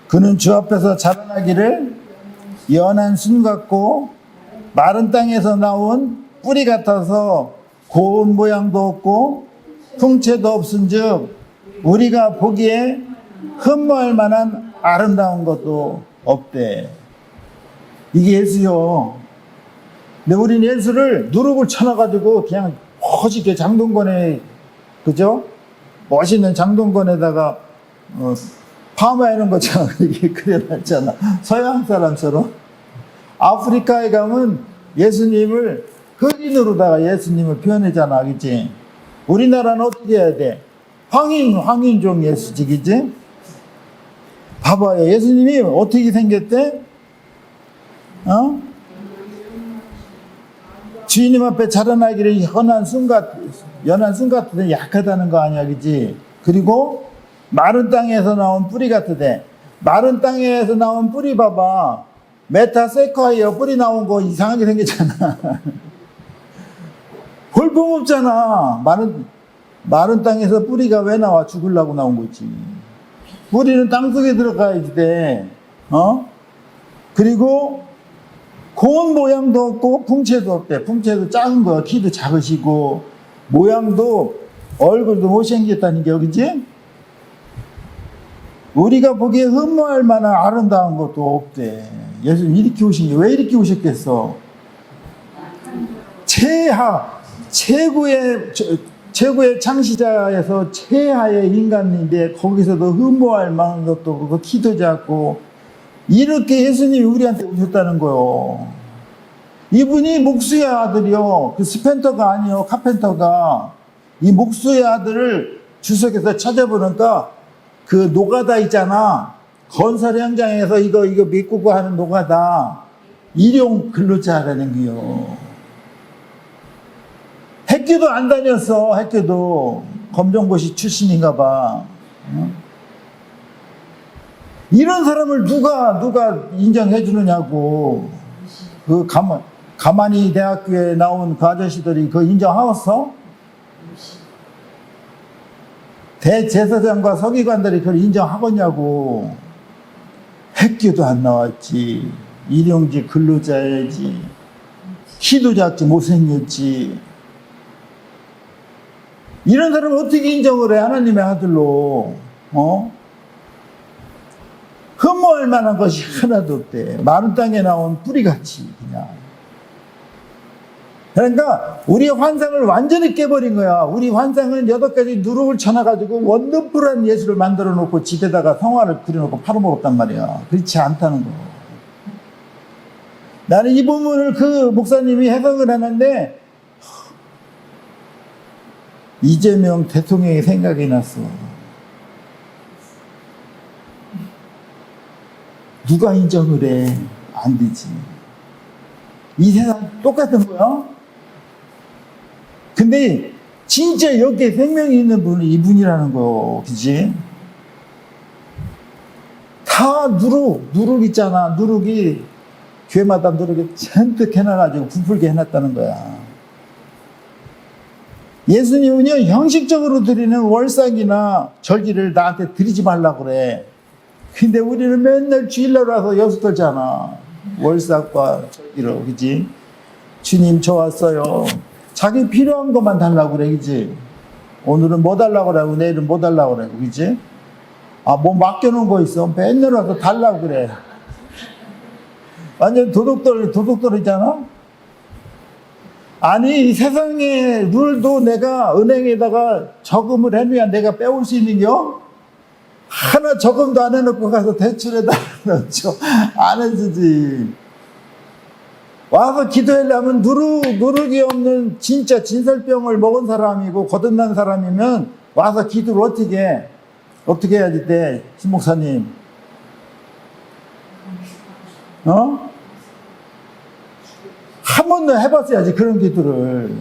그는 주 앞에서 자라나기를 연한 순 같고 마른 땅에서 나온 뿌리 같아서 고운 모양도 없고 풍채도 없은즉 우리가 보기에 흠모할 만한 아름다운 것도 없대. 이게 예수요. 근데 우리는 예수를 누룩을 쳐놔가지고 그냥 멋있게 장동건에, 그죠? 멋있는 장동건에다가 파마해놓은 것처럼 이렇게 그려놨잖아. 서양 사람처럼. 아프리카에 가면 예수님을 흑인으로다가 예수님을 표현했잖아, 그치? 우리나라는 어떻게 해야 돼? 황인종 예수지, 그치? 봐봐요. 예수님이 어떻게 생겼대? 어? 주인님 앞에 자라나기를 연한 순 같으되 약하다는 거 아니야, 그치? 그리고 마른 땅에서 나온 뿌리 같으되, 마른 땅에서 나온 뿌리 봐봐. 메타세콰이어 뿌리 나온 거 이상하게 생겼잖아. 볼품없잖아. 마른 땅에서 뿌리가 왜 나와? 죽으려고 나온 거지. 뿌리는 땅속에 들어가야지 돼. 어? 그리고 고운 모양도 없고 풍채도 없대. 풍채도 작은 거야. 키도 작으시고 모양도 얼굴도 못생겼다는 게 그지? 우리가 보기에 흠모할 만한 아름다운 것도 없대. 예수님 이렇게 오신 게 왜 이렇게 오셨겠어? 최고의 창시자에서 최하의 인간인데 거기서도 흠모할 만한 것도 없고 키도 작고 이렇게 예수님이 우리한테 오셨다는 거요. 이분이 목수의 아들이요. 그 스펜터가 아니요. 카펜터가 이 목수의 아들을 주석에서 찾아보니까 그 노가다 있잖아. 건설 현장에서 이거 메꾸고 하는 노가다. 일용 근로자라는 거요. 학교도 안 다녔어. 학교도 검정고시 출신인가 봐. 이런 사람을 누가 인정해 주느냐고. 그 가만히 대학교에 나온 그 아저씨들이 그거 인정하겠어? 대제사장과 서기관들이 그걸 인정하겠냐고. 학교도 안 나왔지. 일용직 근로자야지. 키도 작지 못생겼지. 이런 사람을 어떻게 인정을 해? 하나님의 아들로. 흠모할 만한 것이 하나도 없대. 마른 땅에 나온 뿌리같이 그냥. 그러니까 우리의 환상을 완전히 깨버린 거야. 우리 환상은 8가지 누룩을 쳐놔가지고 원더풀한 예수를 만들어 놓고 집에다가 성화를 그려놓고 팔아먹었단 말이야. 그렇지 않다는 거. 나는 이 부분을 그 목사님이 해석을 하는데 이재명 대통령이 생각이 났어. 누가 인정을 해? 안 되지. 이 세상 똑같은 거야. 근데 진짜 여기에 생명이 있는 분은 이분이라는 거, 그지? 다 누룩 있잖아. 누룩이 교회마다 누룩이 잔뜩 해놔가지고 부풀게 해놨다는 거야. 예수님은요, 형식적으로 드리는 월삭이나 절기를 나한테 드리지 말라고 그래. 근데 우리는 맨날 주일날 와서 여수 떨잖아. 월삭과 절기로, 그지? 주님, 저 왔어요. 자기 필요한 것만 달라고 그래, 그지? 오늘은 뭐 달라고 그러고, 내일은 뭐 달라고 그러고, 그지? 뭐 맡겨놓은 거 있어. 맨날 와서 달라고 그래. 완전 도둑돌이잖아? 아니, 이 세상의 룰도 내가 은행에다가 저금을 해놔야 내가 빼올 수 있는겨? 하나 저금도 안 해놓고 가서 대출에다 넣죠. 안 해주지. 와서 기도하려면 누룩이 없는 진짜 진설병을 먹은 사람이고 거듭난 사람이면 와서 기도를 어떻게 해야지 돼, 신 목사님? 한 번도 해봤어야지, 그런 기도를.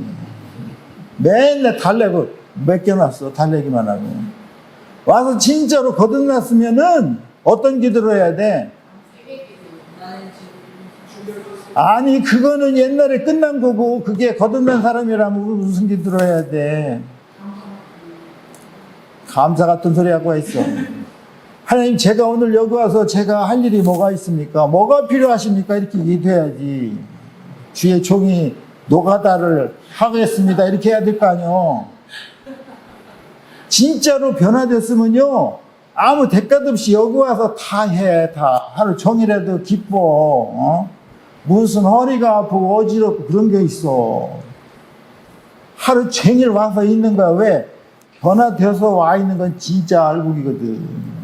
맨날 달래고 맡겨놨어, 달래기만 하고. 와서 진짜로 거듭났으면은 어떤 기도를 해야 돼? 아니, 그거는 옛날에 끝난 거고, 그게 거듭난 사람이라면 무슨 기도를 해야 돼? 감사 같은 소리 하고 있어. 하나님, 제가 오늘 여기 와서 제가 할 일이 뭐가 있습니까? 뭐가 필요하십니까? 이렇게 기도해야지. 주의 종이 노가다를 하겠습니다. 이렇게 해야 될 거 아니요. 진짜로 변화됐으면요, 아무 대가도 없이 여기 와서 다 해, 다. 하루 종일에도 기뻐. 무슨 허리가 아프고 어지럽고 그런 게 있어. 하루 종일 와서 있는 거야. 왜? 변화되어서 와 있는 건 진짜 알곡이거든.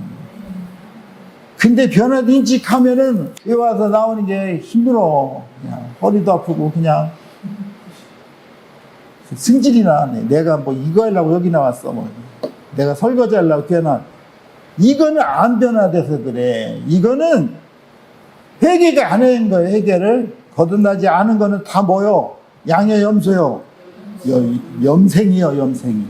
근데 변화도 인직 하면은 여기 와서 나오는 게 힘들어. 그냥 허리도 아프고 그냥 승질이 나네. 내가 뭐 이거 하려고 여기 나왔어. 뭐. 내가 설거지 하려고 괜한. 이거는 안 변화돼서 그래. 이거는 회개가 안 하는 거예요. 회개를. 거듭나지 않은 거는 다 뭐요? 양의 염소요. 염생이요, 염생이.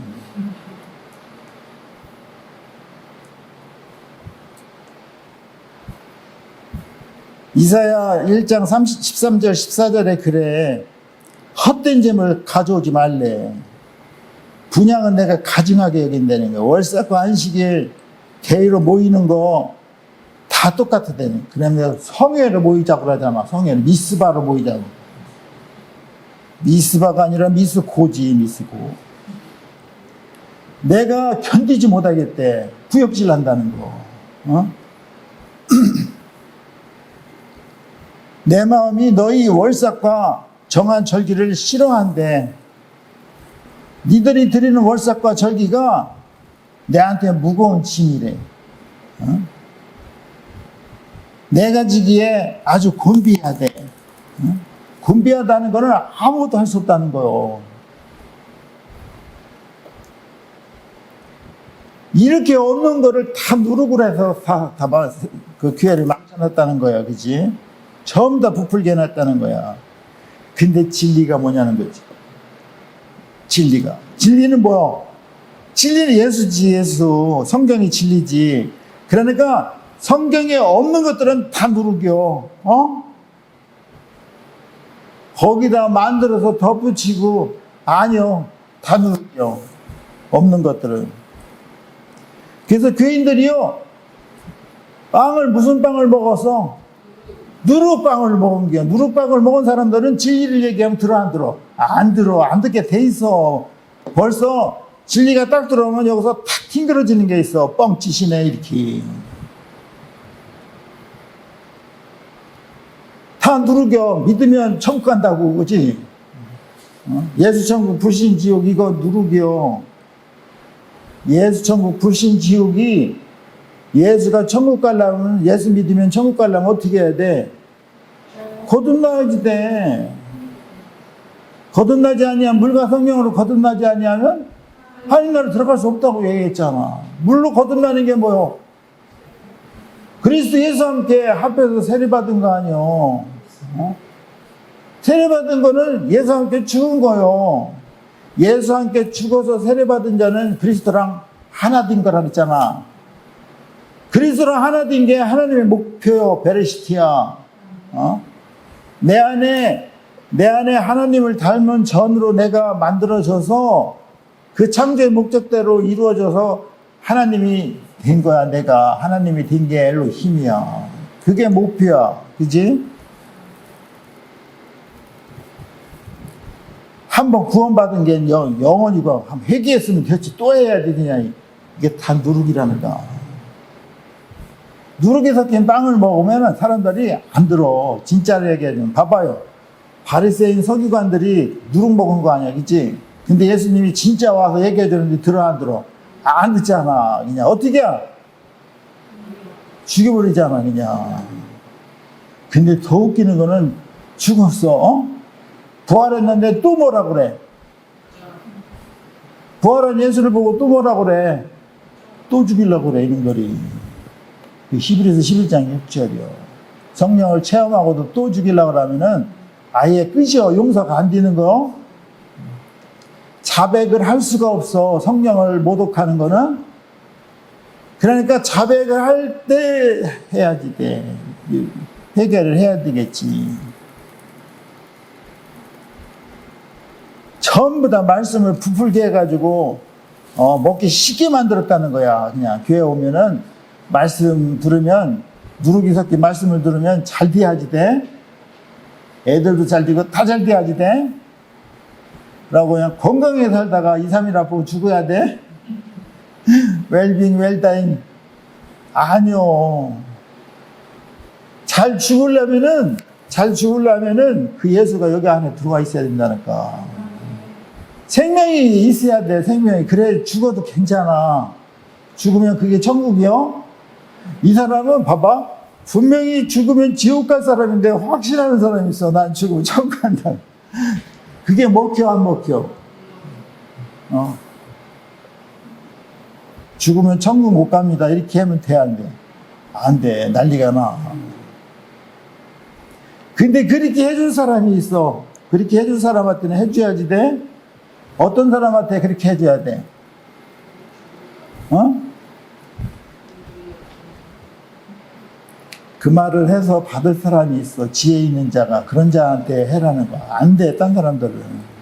이사야 1장 13절 14절에 그래. 헛된 재물 가져오지 말래. 분양은 내가 가증하게 여긴다는 거야. 월삭과 안식일 대의로 모이는 거 다 똑같다는. 그러면 성회로 모이자고 그러잖아. 성회로 미스바로 모이자고. 미스바가 아니라 미스고지. 미스고. 내가 견디지 못하겠대. 구역질 한다는 거. 어? 내 마음이 너희 월삭과 정한 절기를 싫어한대. 니들이 드리는 월삭과 절기가 내한테 무거운 짐이래. 어? 내가 지기에 아주 곤비하대. 어? 곤비하다는 거는 아무것도 할 수 없다는 거요. 이렇게 없는 거를 다 누르고 해서 그 기회를 망쳐놨다는 거야. 그지? 전부 다 부풀게 해놨다는 거야. 근데 진리가 뭐냐는 거지. 진리가. 진리는 뭐야? 진리는 예수지, 예수. 성경이 진리지. 그러니까 성경에 없는 것들은 다 누르겨. 어? 거기다 만들어서 덧붙이고, 아니요. 다 누르겨. 없는 것들은. 그래서 교인들이요. 무슨 빵을 먹었어? 누룩빵을 먹은 게. 누룩빵을 먹은 사람들은 진리를 얘기하면 들어, 안 들어? 안 들어. 안 듣게 돼 있어. 벌써 진리가 딱 들어오면 여기서 탁 튕겨지는 게 있어. 뻥치시네, 이렇게. 다 누르겨. 믿으면 천국 간다고, 그지? 예수 천국, 불신 지옥, 이거 누르겨. 예수 천국, 불신 지옥이 예수가 천국 가려면, 예수 믿으면 천국 가려면 어떻게 해야 돼? 거듭나야지 돼. 거듭나지 아니하면, 물과 성령으로 거듭나지 아니하면 하나님 들어갈 수 없다고 얘기했잖아. 물로 거듭나는 게 뭐요? 그리스도 예수와 함께 합해서 세례받은 거 아니요. 어? 세례받은 거는 예수와 함께 죽은 거요. 예수와 함께 죽어서 세례받은 자는 그리스도랑 하나 된 거라 그랬잖아. 그리스도랑 하나 된 게 하나님의 목표요. 베레시티야. 어? 내 안에 하나님을 닮은 전으로 내가 만들어져서 그 창조의 목적대로 이루어져서 하나님이 된 거야. 내가 하나님이 된 게 엘로힘이야. 그게 목표야. 그지? 한번 구원받은 게 영원이고 회개했으면 됐지. 또 해야 되느냐. 이게 다 누룩이라는 거야. 누룩이 섞인 빵을 먹으면 사람들이 안 들어. 진짜로 얘기하면. 봐봐요. 바리새인 서기관들이 누룩 먹은 거 아니야. 그치? 근데 예수님이 진짜 와서 얘기해 주는데 들어, 안 들어? 안 듣잖아. 그냥. 어떻게 해? 죽여버리잖아. 그냥. 근데 더 웃기는 거는 죽었어. 어? 부활했는데 또 뭐라 그래? 부활한 예수를 보고 또 뭐라 그래? 또 죽이려고 그래. 이런 거리. 히브리서 11장 6절이요. 성령을 체험하고도 또 죽이려고 하면은 아예 끝이요. 용서가 안 되는 거. 자백을 할 수가 없어. 성령을 모독하는 거는. 그러니까 자백을 할 때 해야지 돼. 해결을 해야 되겠지. 전부 다 말씀을 부풀게 해가지고 먹기 쉽게 만들었다는 거야. 그냥 교회 오면은 말씀 들으면, 누룩이 섞인 말씀을 들으면 잘 돼야지 돼. 애들도 잘 되고 다 잘 돼야지 돼. 라고 그냥 건강하게 살다가 2, 3일 아프고 죽어야 돼? 웰빙, 웰다잉. 아니요. 잘 죽으려면은 그 예수가 여기 안에 들어와 있어야 된다니까. 생명이 있어야 돼, 생명이. 그래, 죽어도 괜찮아. 죽으면 그게 천국이요? 이 사람은 봐봐. 분명히 죽으면 지옥 갈 사람인데 확신하는 사람이 있어. 난 죽으면 천국 간다. 그게 먹혀 안 먹혀? 죽으면 천국 못 갑니다. 이렇게 하면 돼, 안 돼? 안 돼. 난리가 나. 근데 그렇게 해줄 사람이 있어. 그렇게 해줄 사람한테는 해줘야지 돼? 어떤 사람한테 그렇게 해줘야 돼? 그 말을 해서 받을 사람이 있어. 지혜 있는 자가. 그런 자한테 해라는 거야. 안 돼, 딴 사람들은.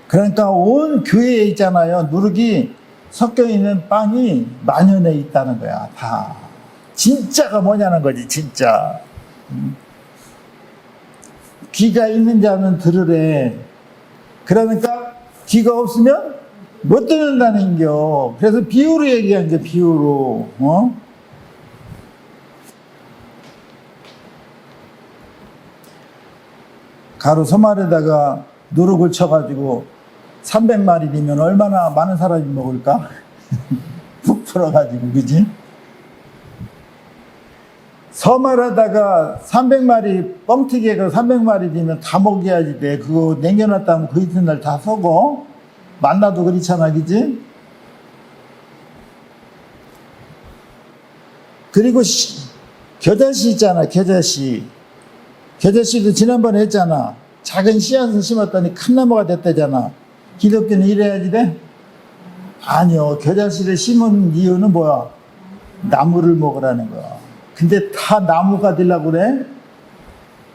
그러니까 온 교회에 있잖아요. 누룩이 섞여 있는 빵이 만연해 있다는 거야. 다. 진짜가 뭐냐는 거지, 진짜. 귀가 있는 자는 들으래. 그러니까 귀가 없으면 못 듣는다는 겨. 그래서 비유로 얘기한 게 비유로. 가로 소말에다가 누룩을 쳐가지고 300마리면 얼마나 많은 사람이 먹을까? 푹 풀어가지고, 그지? 서말에다가 300마리, 뻥튀기가 300마리 다 먹여야지 돼. 그거 남겨놨다면 그 이튿날 다 썩어. 만나도 그렇잖아, 그지? 그리고 겨자씨 있잖아, 겨자씨. 겨자씨도 지난번에 했잖아. 작은 씨앗을 심었더니 큰 나무가 됐다잖아. 기독교는 이래야지 돼? 아니요. 겨자씨를 심은 이유는 뭐야? 나무를 먹으라는 거야. 근데 다 나무가 되려고 그래?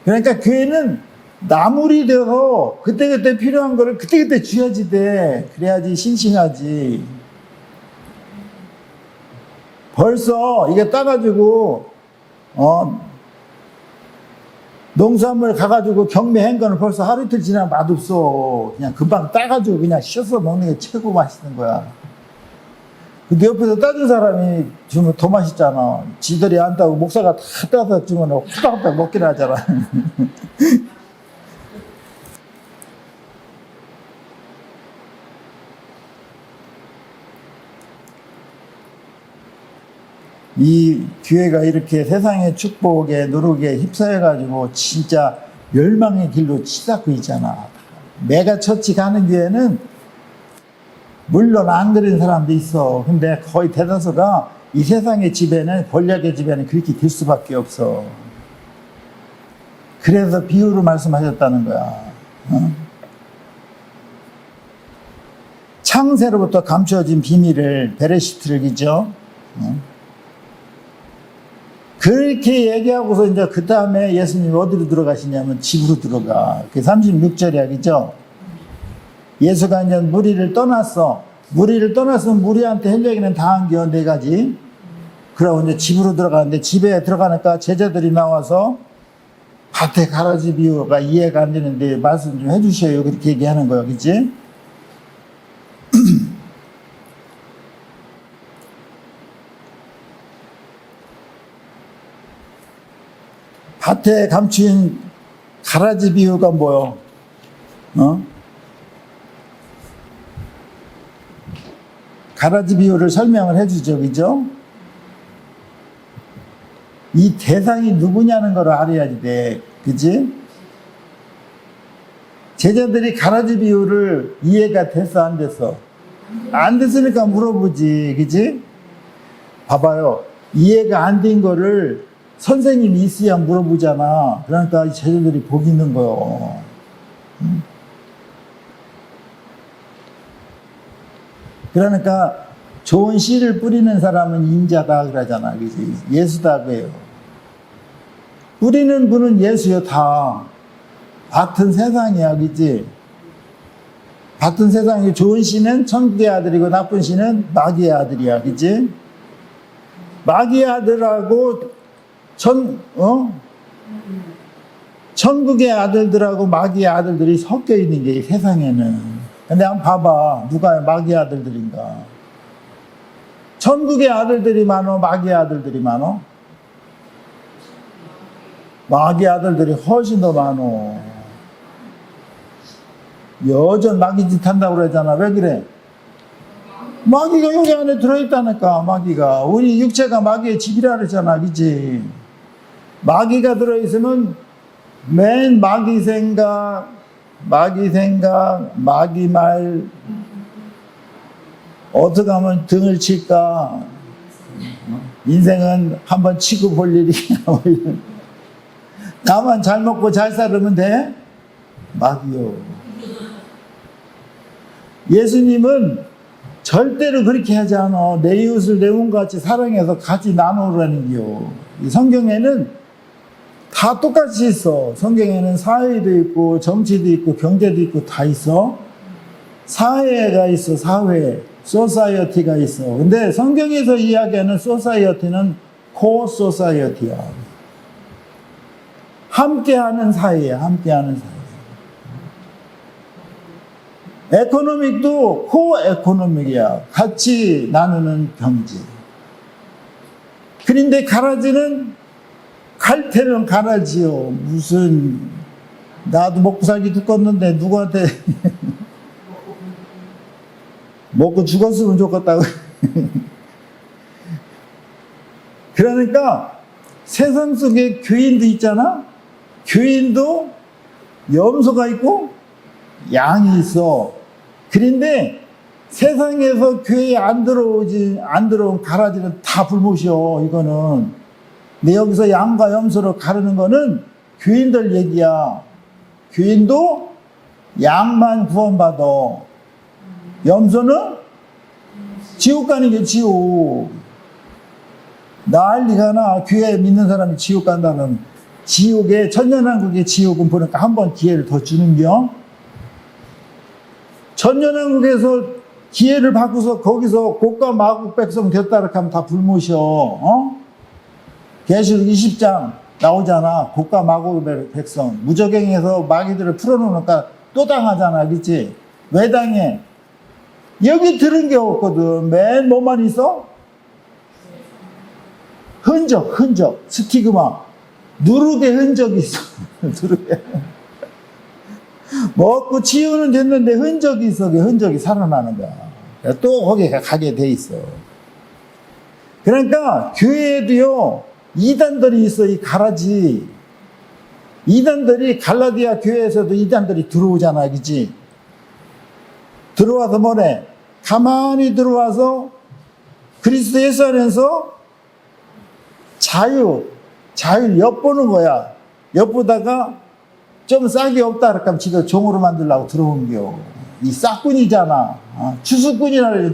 그러니까 교회는 나물이 되어서 그때그때 필요한 거를 그때그때 줘야지 돼. 그래야지 싱싱하지. 벌써 이게 따가지고 농산물 가가지고 경매한 거는 벌써 하루 이틀 지나면 맛없어. 그냥 금방 따가지고 그냥 씻어서 먹는 게 최고 맛있는 거야. 근데 옆에서 따준 사람이 주면 더 맛있잖아. 지들이 안 따고 목사가 다 따서 주면 후다후다 먹긴 하잖아. 이 교회가 이렇게 세상의 축복에 누룩에 휩싸여가지고 진짜 멸망의 길로 치닫고 있잖아. 메가처치 가는 교회는 물론 안 그런 사람도 있어. 근데 거의 대다수가 이 세상의 지배는, 권력의 지배는 그렇게 될 수밖에 없어. 그래서 비유로 말씀하셨다는 거야. 창세로부터 감추어진 비밀을, 베레시트를 그죠? 그렇게 얘기하고서 이제 그 다음에 예수님이 어디로 들어가시냐면 집으로 들어가. 그 36절이야, 그죠? 예수가 이제 무리를 떠났어. 무리를 떠났으면 무리한테 할 얘기는 다 한 겨, 4가지. 그러고 이제 집으로 들어가는데 집에 들어가니까 제자들이 나와서 밭에 가라지 비유가 이해가 안 되는데 말씀 좀 해주셔요. 그렇게 얘기하는 거야, 그치? 밭에 감춘 가라지 비유가 뭐요? 가라지 비유를 설명을 해주죠, 그죠? 이 대상이 누구냐는 걸 알아야지 돼, 그지? 제자들이 가라지 비유를 이해가 됐어, 안 됐어? 안 됐으니까 물어보지, 그지? 봐봐요. 이해가 안 된 거를 선생님이 있어야 물어보잖아. 그러니까 제자들이 복 있는 거요. 그러니까 좋은 씨를 뿌리는 사람은 인자다 그러잖아. 그지? 예수다 그래요. 뿌리는 분은 예수요, 다. 밭은 세상이야, 그지? 밭은 세상이 좋은 씨는 천국의 아들이고 나쁜 씨는 마귀의 아들이야, 그지? 마귀의 아들하고 천국의 아들들하고 마귀의 아들들이 섞여 있는 게 이 세상에는. 근데 한번 봐봐. 누가 마귀의 아들들인가? 천국의 아들들이 많어? 마귀의 아들들이 많어? 마귀의 아들들이 훨씬 더 많어. 여전 마귀짓 한다고 그러잖아. 왜 그래? 마귀가 여기 안에 들어있다니까, 마귀가. 우리 육체가 마귀의 집이라 그랬잖아, 그치? 마귀가 들어있으면 맨 마귀 생각, 마귀 말, 어떻게 하면 등을 칠까? 인생은 한번 치고 볼 일이 나만 잘 먹고 잘 살면 돼? 마귀요. 예수님은 절대로 그렇게 하지 않아. 내 이웃을 내 몸같이 사랑해서 같이 나누라는 게요. 이 성경에는 다 똑같이 있어. 성경에는 사회도 있고 정치도 있고 경제도 있고 다 있어. 사회가 있어. 사회. 소사이어티가 있어. 근데 성경에서 이야기하는 소사이어티는 코소사이어티야. 함께하는 사회야. 함께하는 사회. 에코노믹도 코에코노믹이야. 같이 나누는 경제. 그런데 가라지는 갈 때는 가라지요. 무슨 나도 먹고 살기 두껍는데 누구한테 먹고 죽었으면 좋겠다고. 그러니까 세상 속에 교인도 있잖아. 교인도 염소가 있고 양이 있어. 그런데 세상에서 교회에 안 들어온 가라지는 다 불못이요. 이거는. 근데 여기서 양과 염소로 가르는 거는 교인들 얘기야. 교인도 양만 구원받아. 염소는 지옥 가는 게 지옥. 난리가나. 교회 믿는 사람이 지옥 간다면 지옥에, 천년왕국의 지옥은 보니까 한 번 기회를 더 주는겨. 천년왕국에서 기회를 받고서 거기서 고가 마국 백성 됐다 이렇게 하면 다 불못이여. 어? 계시록 20장 나오잖아. 고가 마국 백성. 무적행에서 마귀들을 풀어놓으니까 또 당하잖아. 그치? 왜 당해? 여기 들은 게 없거든. 맨 뭐만 있어? 흔적, 스티그마. 누룩의 흔적이 있어. 누룩의. 먹고 치유는 됐는데 흔적이 있어. 그 흔적이 살아나는 거야. 또 거기에 가게 돼 있어. 그러니까 교회에도요, 이단들이 있어. 이 가라지. 이단들이 갈라디아 교회에서도 이단들이 들어오잖아. 그치? 들어와서 뭐래? 가만히 들어와서 그리스도 예수 안에서 자유 엿보는 거야. 엿보다가 좀 싹이 없다 그러면 지가 종으로 만들려고 들어온겨. 이 싹꾼이잖아. 추수꾼이라 그래.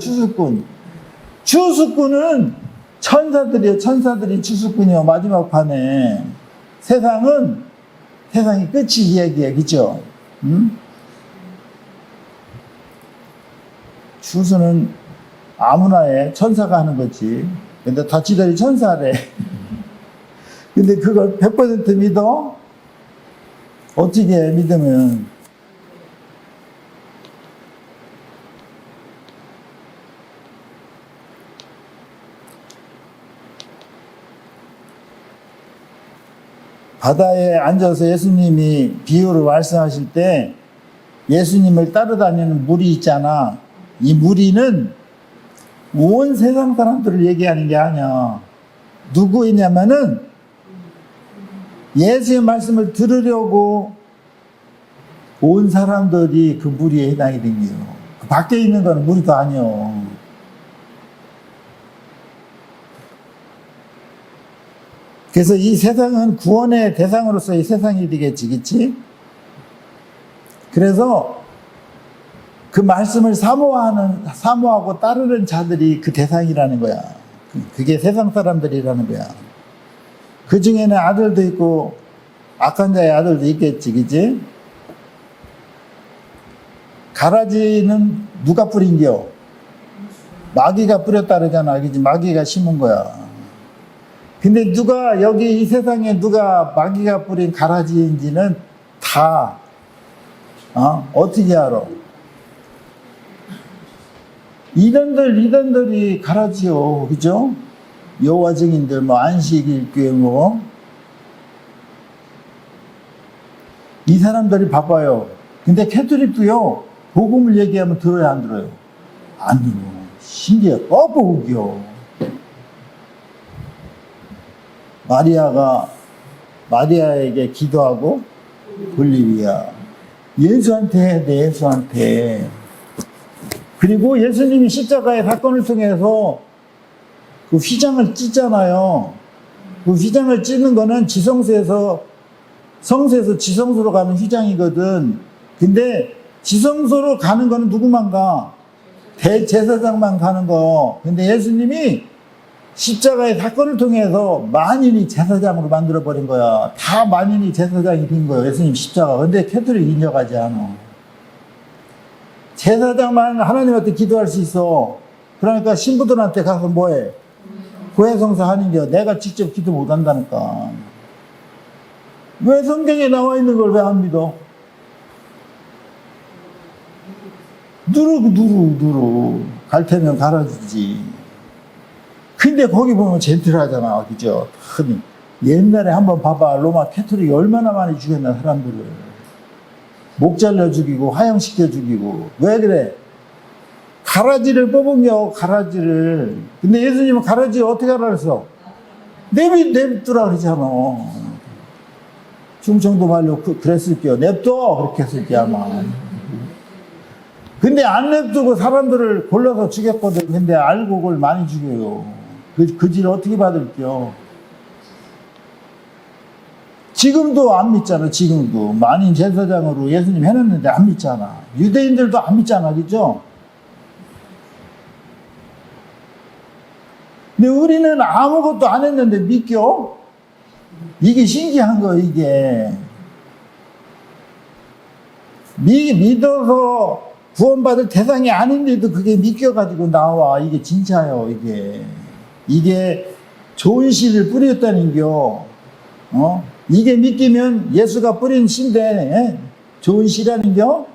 추수꾼은 천사들이요. 천사들이 추수꾼이요. 마지막 판에. 세상이 끝이 이야기야. 그죠? 응? 추수는 아무나 해. 천사가 하는 거지. 근데 다 지들이 천사래. 근데 그걸 100% 믿어? 어떻게 해, 믿으면? 바다에 앉아서 예수님이 비유를 말씀하실 때 예수님을 따라다니는 무리 있잖아. 이 무리는 온 세상 사람들을 얘기하는 게 아니야. 누구이냐면은 예수의 말씀을 들으려고 온 사람들이 그 무리에 해당이 된 거예요. 그 밖에 있는 건 무리도 아니요. 그래서 이 세상은 구원의 대상으로서 이 세상이 되겠지, 그치? 그래서 그 말씀을 사모하고 따르는 자들이 그 대상이라는 거야. 그게 세상 사람들이라는 거야. 그 중에는 아들도 있고, 악한 자의 아들도 있겠지, 그치? 가라지는 누가 뿌린겨? 마귀가 뿌렸다 그러잖아, 그치? 마귀가 심은 거야. 근데 여기 이 세상에 누가 마귀가 뿌린 가라지인지는 다, 어떻게 알아? 이단들이 가라지요. 그죠? 여호와 증인들, 안식일교회 이 사람들이 바빠요. 근데 캐톨릭도요, 복음을 얘기하면 들어요, 안 들어요? 안 들어. 신기해. 뻐꾸 웃겨. 마리아에게 기도하고 볼리비아. 예수한테 해야 돼, 예수한테. 그리고 예수님이 십자가의 사건을 통해서 그 휘장을 찢잖아요. 그 휘장을 찢는 거는 성세에서 지성소로 가는 휘장이거든. 근데 지성소로 가는 거는 누구만 가? 대제사장만 가는 거. 근데 예수님이 십자가의 사건을 통해서 만인이 제사장으로 만들어버린 거야. 다 만인이 제사장이 된 거예요. 예수님 십자가. 근데 캐톨릭 인정하지 않아. 제사장만 하나님한테 기도할 수 있어. 그러니까 신부들한테 가서 뭐해? 고해성사 하는 게 내가 직접 기도 못 한다니까. 왜 성경에 나와 있는 걸 왜 안 믿어? 누르. 갈 테면 갈아주지. 근데 거기 보면 젠틀하잖아. 그죠? 옛날에 한번 봐봐. 로마 캐톨릭이 얼마나 많이 죽였나, 사람들을. 목 잘라 죽이고, 화형시켜 죽이고. 왜 그래? 가라지를 뽑은겨, 가라지를. 근데 예수님은 가라지 어떻게 하라 그랬어? 내비두라 그러잖아. 충청도 말로 그랬을게요. 냅둬! 그렇게 했을게, 아마. 근데 안 냅두고 사람들을 골라서 죽였거든. 근데 알고 그걸 많이 죽여요. 그 질 어떻게 받을게요? 지금도 안 믿잖아, 지금도. 만인 제사장으로 예수님 해놨는데 안 믿잖아. 유대인들도 안 믿잖아, 그죠? 근데 우리는 아무것도 안 했는데 믿겨? 이게 신기한 거, 이게. 믿어서 구원받을 대상이 아닌데도 그게 믿겨가지고 나와. 이게 진짜요, 이게. 이게 좋은 씨를 뿌렸다는 겨. 이게 믿기면 예수가 뿌린 씨인데, 좋은 씨라는 겨?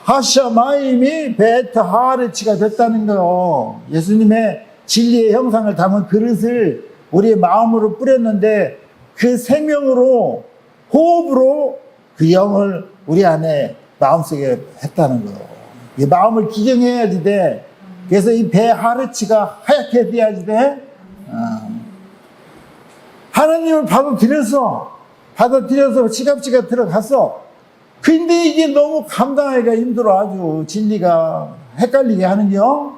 하샤마임이 베트 하레치가 됐다는 거. 예수님의 진리의 형상을 담은 그릇을 우리의 마음으로 뿌렸는데, 그 생명으로, 호흡으로 그 영을 우리 안에 마음속에 했다는 거. 이 마음을 기경해야지 돼. 그래서 이 배 하르치가 하얗게 돼야지 돼. 하나님을 받아들여서 지갑지가 들어갔어. 근데 이게 너무 감당하기가 힘들어. 아주 진리가 헷갈리게 하는겨.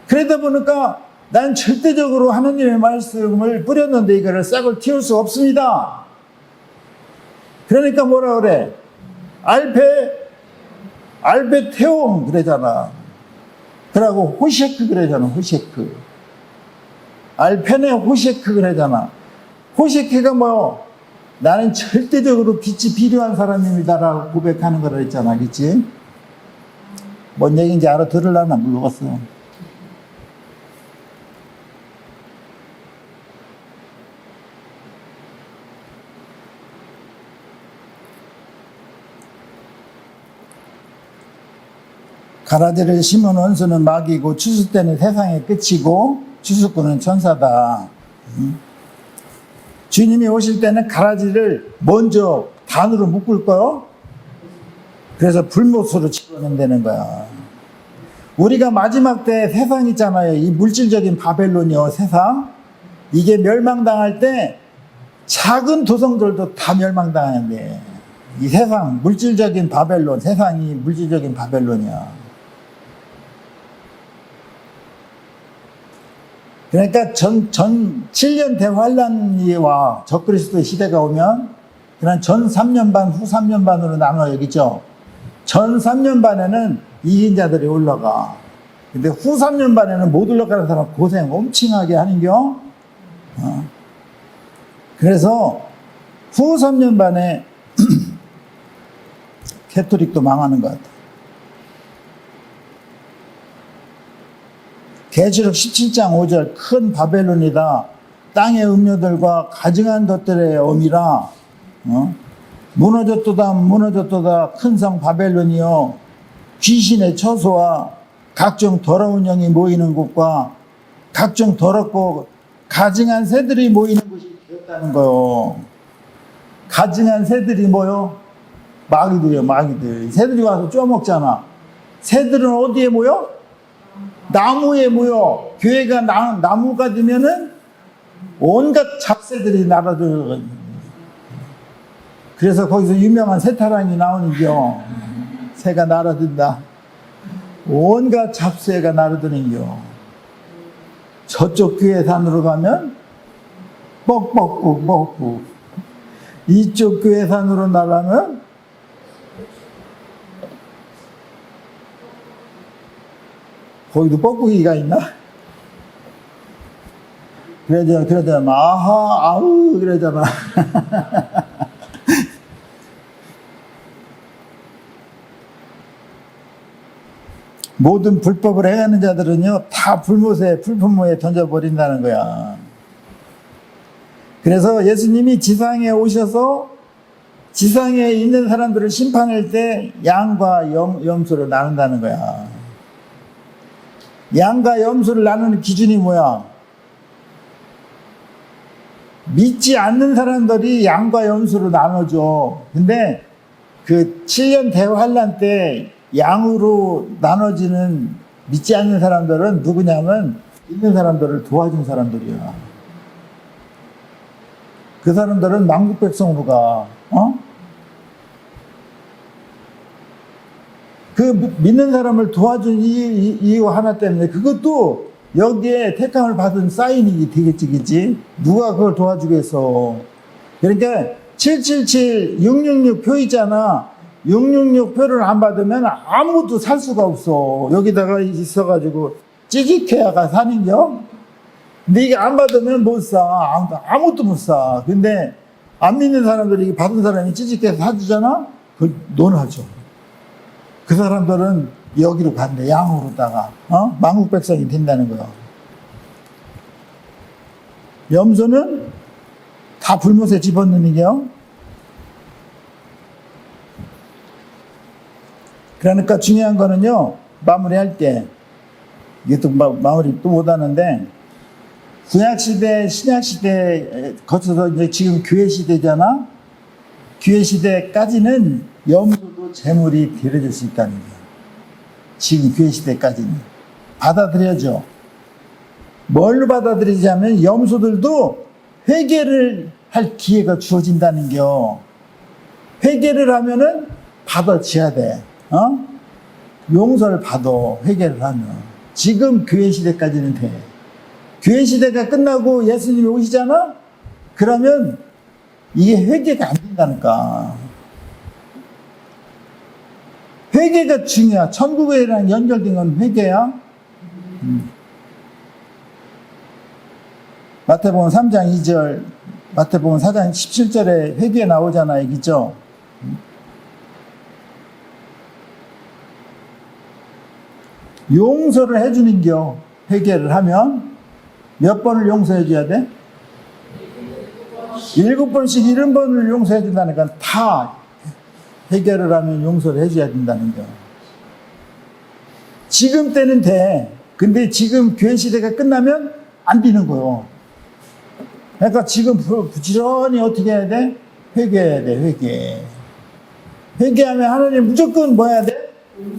그러다 보니까 난 절대적으로 하나님의 말씀을 뿌렸는데 이거를 싹을 틔울 수 없습니다. 그러니까 뭐라 그래? 알베테옹 그러잖아. 그러고 호셰크 그러잖아. 호셰크. 알페네 호셰크 그러잖아. 호셰크가 뭐 나는 절대적으로 빛이 필요한 사람입니다라고 고백하는 거라 했잖아. 그치? 뭔 얘기인지 알아들으려나 모르겠어. 가라지를 심은 원수는 마귀고 추수 때는 세상의 끝이고 추수꾼은 천사다. 주님이 오실 때는 가라지를 먼저 단으로 묶을 거요. 그래서 불못으로 집어낸다는 거야. 우리가 마지막 때 세상 있잖아요. 이 물질적인 바벨론이요, 세상. 이게 멸망당할 때 작은 도성들도 다 멸망당하는데 이 세상, 물질적인 바벨론, 세상이 물질적인 바벨론이야. 그러니까 전 7년 대환란이와 적그리스도 시대가 오면 그냥 전 3년 반, 후 3년 반으로 나눠요. 그죠? 전 3년 반에는 이긴 자들이 올라가. 근데 후 3년 반에는 못 올라가는 사람 고생 엄청나게 하는겨. 그래서 후 3년 반에 캐톨릭도 망하는 것 같아. 계시록 17장 5절 큰 바벨론이다. 땅의 음료들과 가증한 것들의 어미라. 무너졌도다 큰 성 바벨론이여. 귀신의 처소와 각종 더러운 영이 모이는 곳과 각종 더럽고 가증한 새들이 모이는 곳이 되었다는 거요. 가증한 새들이 뭐요? 마귀들이요, 마귀들. 새들이 와서 쪼먹잖아. 새들은 어디에 모여? 나무에 모여. 교회가 나무가 되면은 온갖 잡새들이 날아들어. 그래서 거기서 유명한 새타랑이 나오는겨. 새가 날아든다. 온갖 잡새가 날아드는겨. 저쪽 교회 산으로 가면 뻑뻑뻑뻑. 이쪽 교회 산으로 나가면 거기도 뻐꾸기가 있나? 그러잖아. 아하, 아우, 그러잖아. 모든 불법을 행하는 자들은요, 다 불fun모에 던져버린다는 거야. 그래서 예수님이 지상에 오셔서 지상에 있는 사람들을 심판할 때 양과 염소를 나눈다는 거야. 양과 염소를 나누는 기준이 뭐야? 믿지 않는 사람들이 양과 염소로 나눠줘. 근데 그 7년 대환란 때 양으로 나눠지는 믿지 않는 사람들은 누구냐면 있는 사람들을 도와준 사람들이야. 그 사람들은 만국 백성으로 가. 그 믿는 사람을 도와준 이유 하나 때문에 그것도 여기에 택함을 받은 사인이 되겠지, 그치? 누가 그걸 도와주겠어. 그러니까 777, 666 표 있잖아. 666 표를 안 받으면 아무것도 살 수가 없어. 여기다가 있어가지고 찌직해야가 사는겨? 근데 이게 안 받으면 못 사. 아무것도 못 사. 근데 안 믿는 사람들이 받은 사람이 찌직해서 사주잖아? 그걸 논하죠. 그 사람들은 여기로 간대. 양으로다가 만국 백성이 된다는 거야. 염소는 다 불못에 집어넣는 겨. 그러니까 중요한 거는요, 마무리할 때 이게 또 마무리 또 못하는데, 구약시대, 신약시대 거쳐서 이제 지금 교회시대잖아? 교회시대까지는 염소도 제물이 드려질 수 있다는 거야. 지금 교회시대까지는. 받아들여져. 뭘로 받아들이자면 염소들도 회개를 할 기회가 주어진다는 겨. 회개를 하면은 받아줘야 돼. 용서를 받아, 회개를 하면. 지금 교회시대까지는 돼. 교회시대가 끝나고 예수님이 오시잖아? 그러면 이게 회개가 안 된다니까. 회개가 중요해. 천국이랑 연결된 건 회개야. 마태복음 3장 2절, 마태복음 4장 17절에 회개 나오잖아요. 그죠? 용서를 해주는 겨. 회개를 하면 몇 번을 용서해 줘야 돼? 7번씩 70번을 용서해 준다니까. 다 회개를 하면 용서를 해줘야 된다는 거. 지금 때는 돼. 근데 지금 교회 시대가 끝나면 안 되는 거요. 그러니까 지금 부지런히 어떻게 해야 돼? 회개해야 돼, 회개. 회개하면 하나님 무조건 뭐 해야 돼?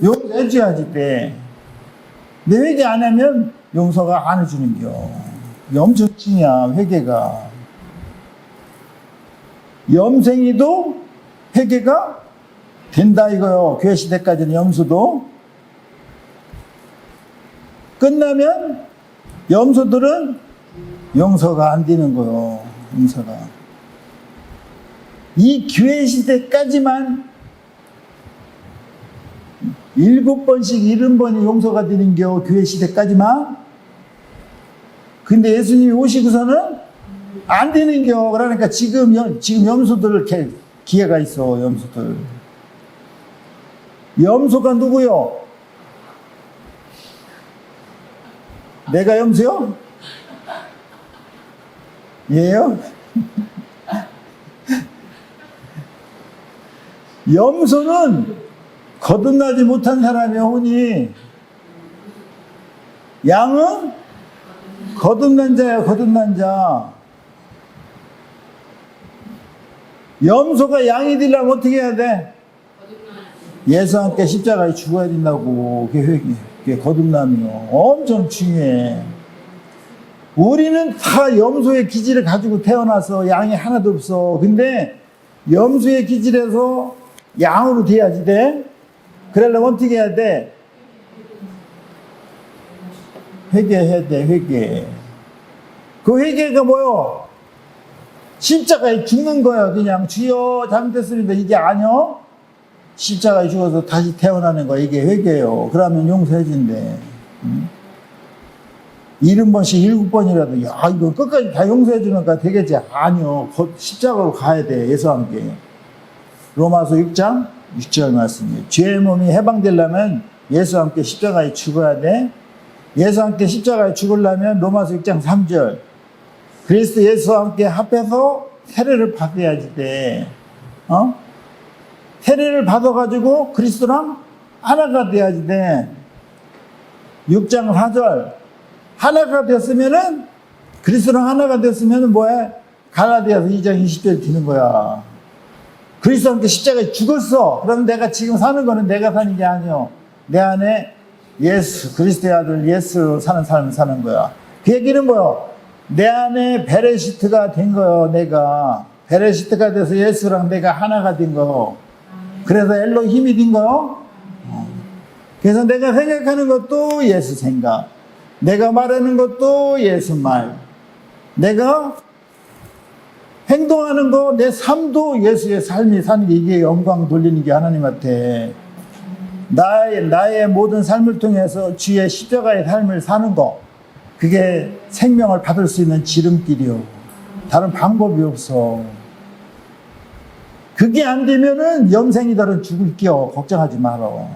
용서해 줘야지 돼. 근데 회개 안 하면 용서가 안 해주는 겨. 염증이야, 회개가. 염생이도 회개가 된다 이거요. 교회 시대까지는 염소도. 끝나면 염소들은 용서가 안 되는 거요. 용서가. 이 교회 시대까지만 7번씩 70번이 용서가 되는 겨. 교회 시대까지만. 근데 예수님이 오시고서는 안 되는 겨. 그러니까 지금 염소들 기회가 있어. 염소들. 염소가 누구요? 내가 염소요? 얘요? 염소는 거듭나지 못한 사람이 오니, 양은 거듭난 자야, 거듭난 자. 염소가 양이 되려면 어떻게 해야 돼? 예수와 함께 십자가에 죽어야 된다고. 그게 그게 거듭남이요. 엄청 중요해. 우리는 다 염소의 기질을 가지고 태어나서 양이 하나도 없어. 근데 염소의 기질에서 양으로 돼야지 돼. 그러려면 어떻게 해야 돼? 회개해야 돼, 회개. 그 회개가 뭐요? 십자가에 죽는 거야. 그냥 주여 잘못했습니다. 이게 아니요? 십자가에 죽어서 다시 태어나는 거 이게 회개예요. 그러면 용서해 준대. 70번씩 7번이라도 야 이거 끝까지 다 용서해 주니까 되겠지. 아니요. 곧 십자가로 가야 돼. 예수와 함께. 로마서 6장 6절 말씀이에요. 죄의 몸이 해방되려면 예수와 함께 십자가에 죽어야 돼. 예수와 함께 십자가에 죽으려면 로마서 6장 3절 그리스도 예수와 함께 합해서 세례를 받아야지 돼. 세례를 받아가지고 그리스도랑 하나가 돼야지 돼. 6장 4절 하나가 됐으면은 그리스도랑 하나가 됐으면은 뭐해? 갈라디아서 2장 20절 되는 거야. 그리스도와 함께 십자가에 죽었어. 그럼 내가 지금 사는 거는 내가 사는 게 아니요. 내 안에 예수, 그리스도의 아들 예수 사는 삶을 사는 거야. 그 얘기는 뭐요? 내 안에 베레시트가 된 거요. 내가 베레시트가 돼서 예수랑 내가 하나가 된 거요. 그래서 엘로힘이 된 거요. 그래서 내가 생각하는 것도 예수 생각, 내가 말하는 것도 예수 말, 내가 행동하는 거, 내 삶도 예수의 삶이 사는 게 이게 영광 돌리는 게 하나님한테 나의 모든 삶을 통해서 주의 십자가의 삶을 사는 거, 그게 생명을 받을 수 있는 지름길이요. 다른 방법이 없어. 그게 안 되면은 염생이들은 죽을게요. 걱정하지 말어.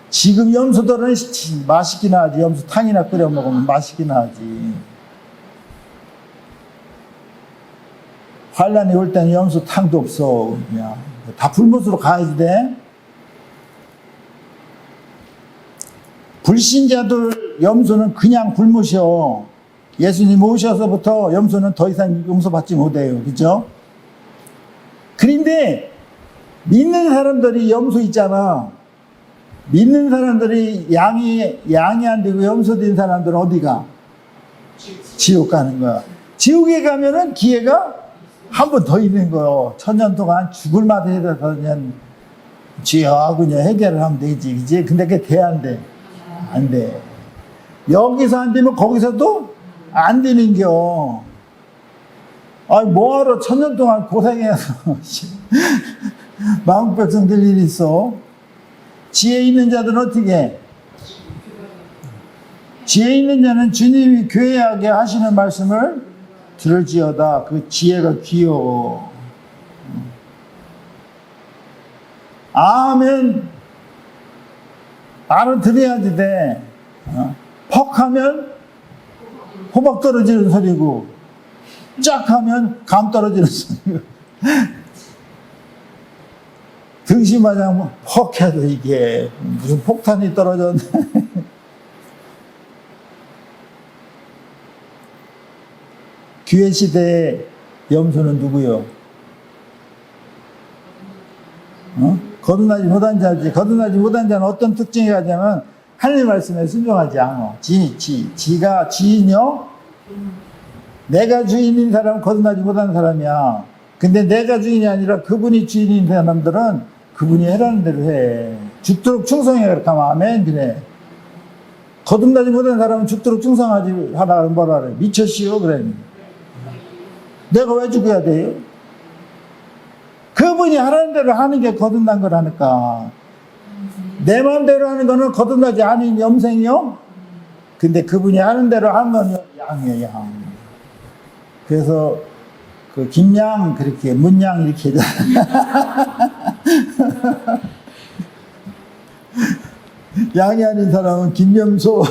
지금 염소들은 맛있긴 하지. 염소탕이나 끓여 먹으면 맛있긴 하지. 환란이 올 때는 염소탕도 없어. 그냥 다 불못으로 가야지 돼. 불신자들 염소는 그냥 불못이요. 예수님 오셔서부터 염소는 더 이상 용서받지 못해요. 그죠? 그런데 믿는 사람들이 염소 있잖아. 믿는 사람들이 양이 안 되고 염소 된 사람들은 어디가? 지옥 가는 거야. 지옥에 가면은 기회가 한 번 더 있는 거요. 1000년 동안 죽을 맛에 해서 그냥 주여 그냥 해결을 하면 되지. 그지? 근데 그게 돼, 안 돼? 안 돼. 여기서 안 되면 거기서도 안 되는겨. 아니, 뭐하러 1000년 동안 고생해서 마음 백성들 일이 있어. 지혜 있는 자들은 어떻게 해? 지혜 있는 자는 주님이 교회하게 하시는 말씀을 들을지어다. 그 지혜가 귀여워. 아멘. 알아들어야지 돼. 퍽 하면 호박 떨어지는 소리고, 쫙 하면 감 떨어지는 소리고. 등심마냥 퍽 해도 이게 무슨 폭탄이 떨어졌네. 기회 시대의 염소는 누구요? 거듭나지 못한 자지. 거듭나지 못한 자는 어떤 특징이 가냐면 하나님 말씀에 순종하지 않아. 지가 주인이요? 내가 주인인 사람은 거듭나지 못한 사람이야. 근데 내가 주인이 아니라 그분이 주인인 사람들은 그분이 해라는 대로 해. 죽도록 충성해. 그렇게 하면 아멘. 그래. 거듭나지 못한 사람은 죽도록 충성하지 하라. 뭐라 그래. 미쳤시오. 그래. 내가 왜 죽어야 돼요? 그분이 하라는 대로 하는 게 거듭난 거라니까. 내 마음대로 하는 거는 거듭나지 않은 염생이요? 근데 그분이 하는 대로 하는 건 양이에요, 양. 그래서 그 김양 그렇게 문양 이렇게 양이 아닌 사람은 김염소.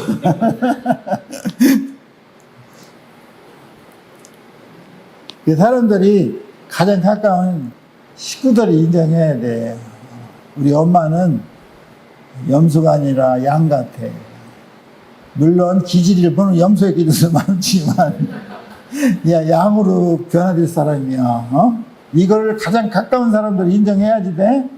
그 사람들이 가장 가까운 식구들이 인정해야 돼. 우리 엄마는 염소가 아니라 양 같아. 물론 기질을 보는 염소의 기질도 많지만 야, 양으로 변화될 사람이야. 이걸 가장 가까운 사람들이 인정해야지 돼.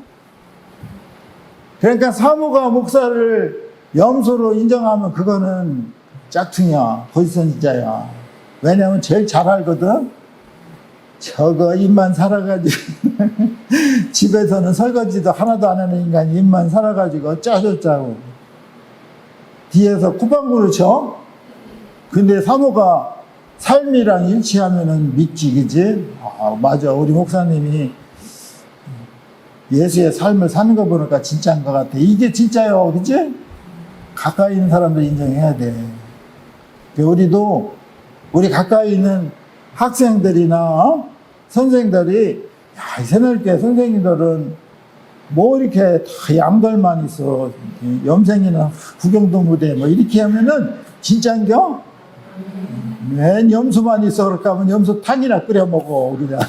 그러니까 사모가 목사를 염소로 인정하면 그거는 짝퉁이야. 거짓선지자야. 왜냐면 제일 잘 알거든. 저거 입만 살아가지고 집에서는 설거지도 하나도 안 하는 인간이 입만 살아가지고 짜고 뒤에서 쿠방구를 쳐. 근데 사모가 삶이랑 일치하면은 믿지, 그지? 아, 맞아. 우리 목사님이 예수의 삶을 사는 거 보니까 진짜인 것 같아. 이게 진짜요, 그지? 가까이 있는 사람들 인정해야 돼. 우리도 우리 가까이 있는 학생들이나 선생들이 야, 이 새날개 선생님들은 뭐 이렇게 다 양들만 있어. 염생이나 구경도 못해. 뭐 이렇게 하면은 진짜인겨? 맨 염소만 있어. 그럴까 하면 염소탕이나 끓여 먹어, 우리가.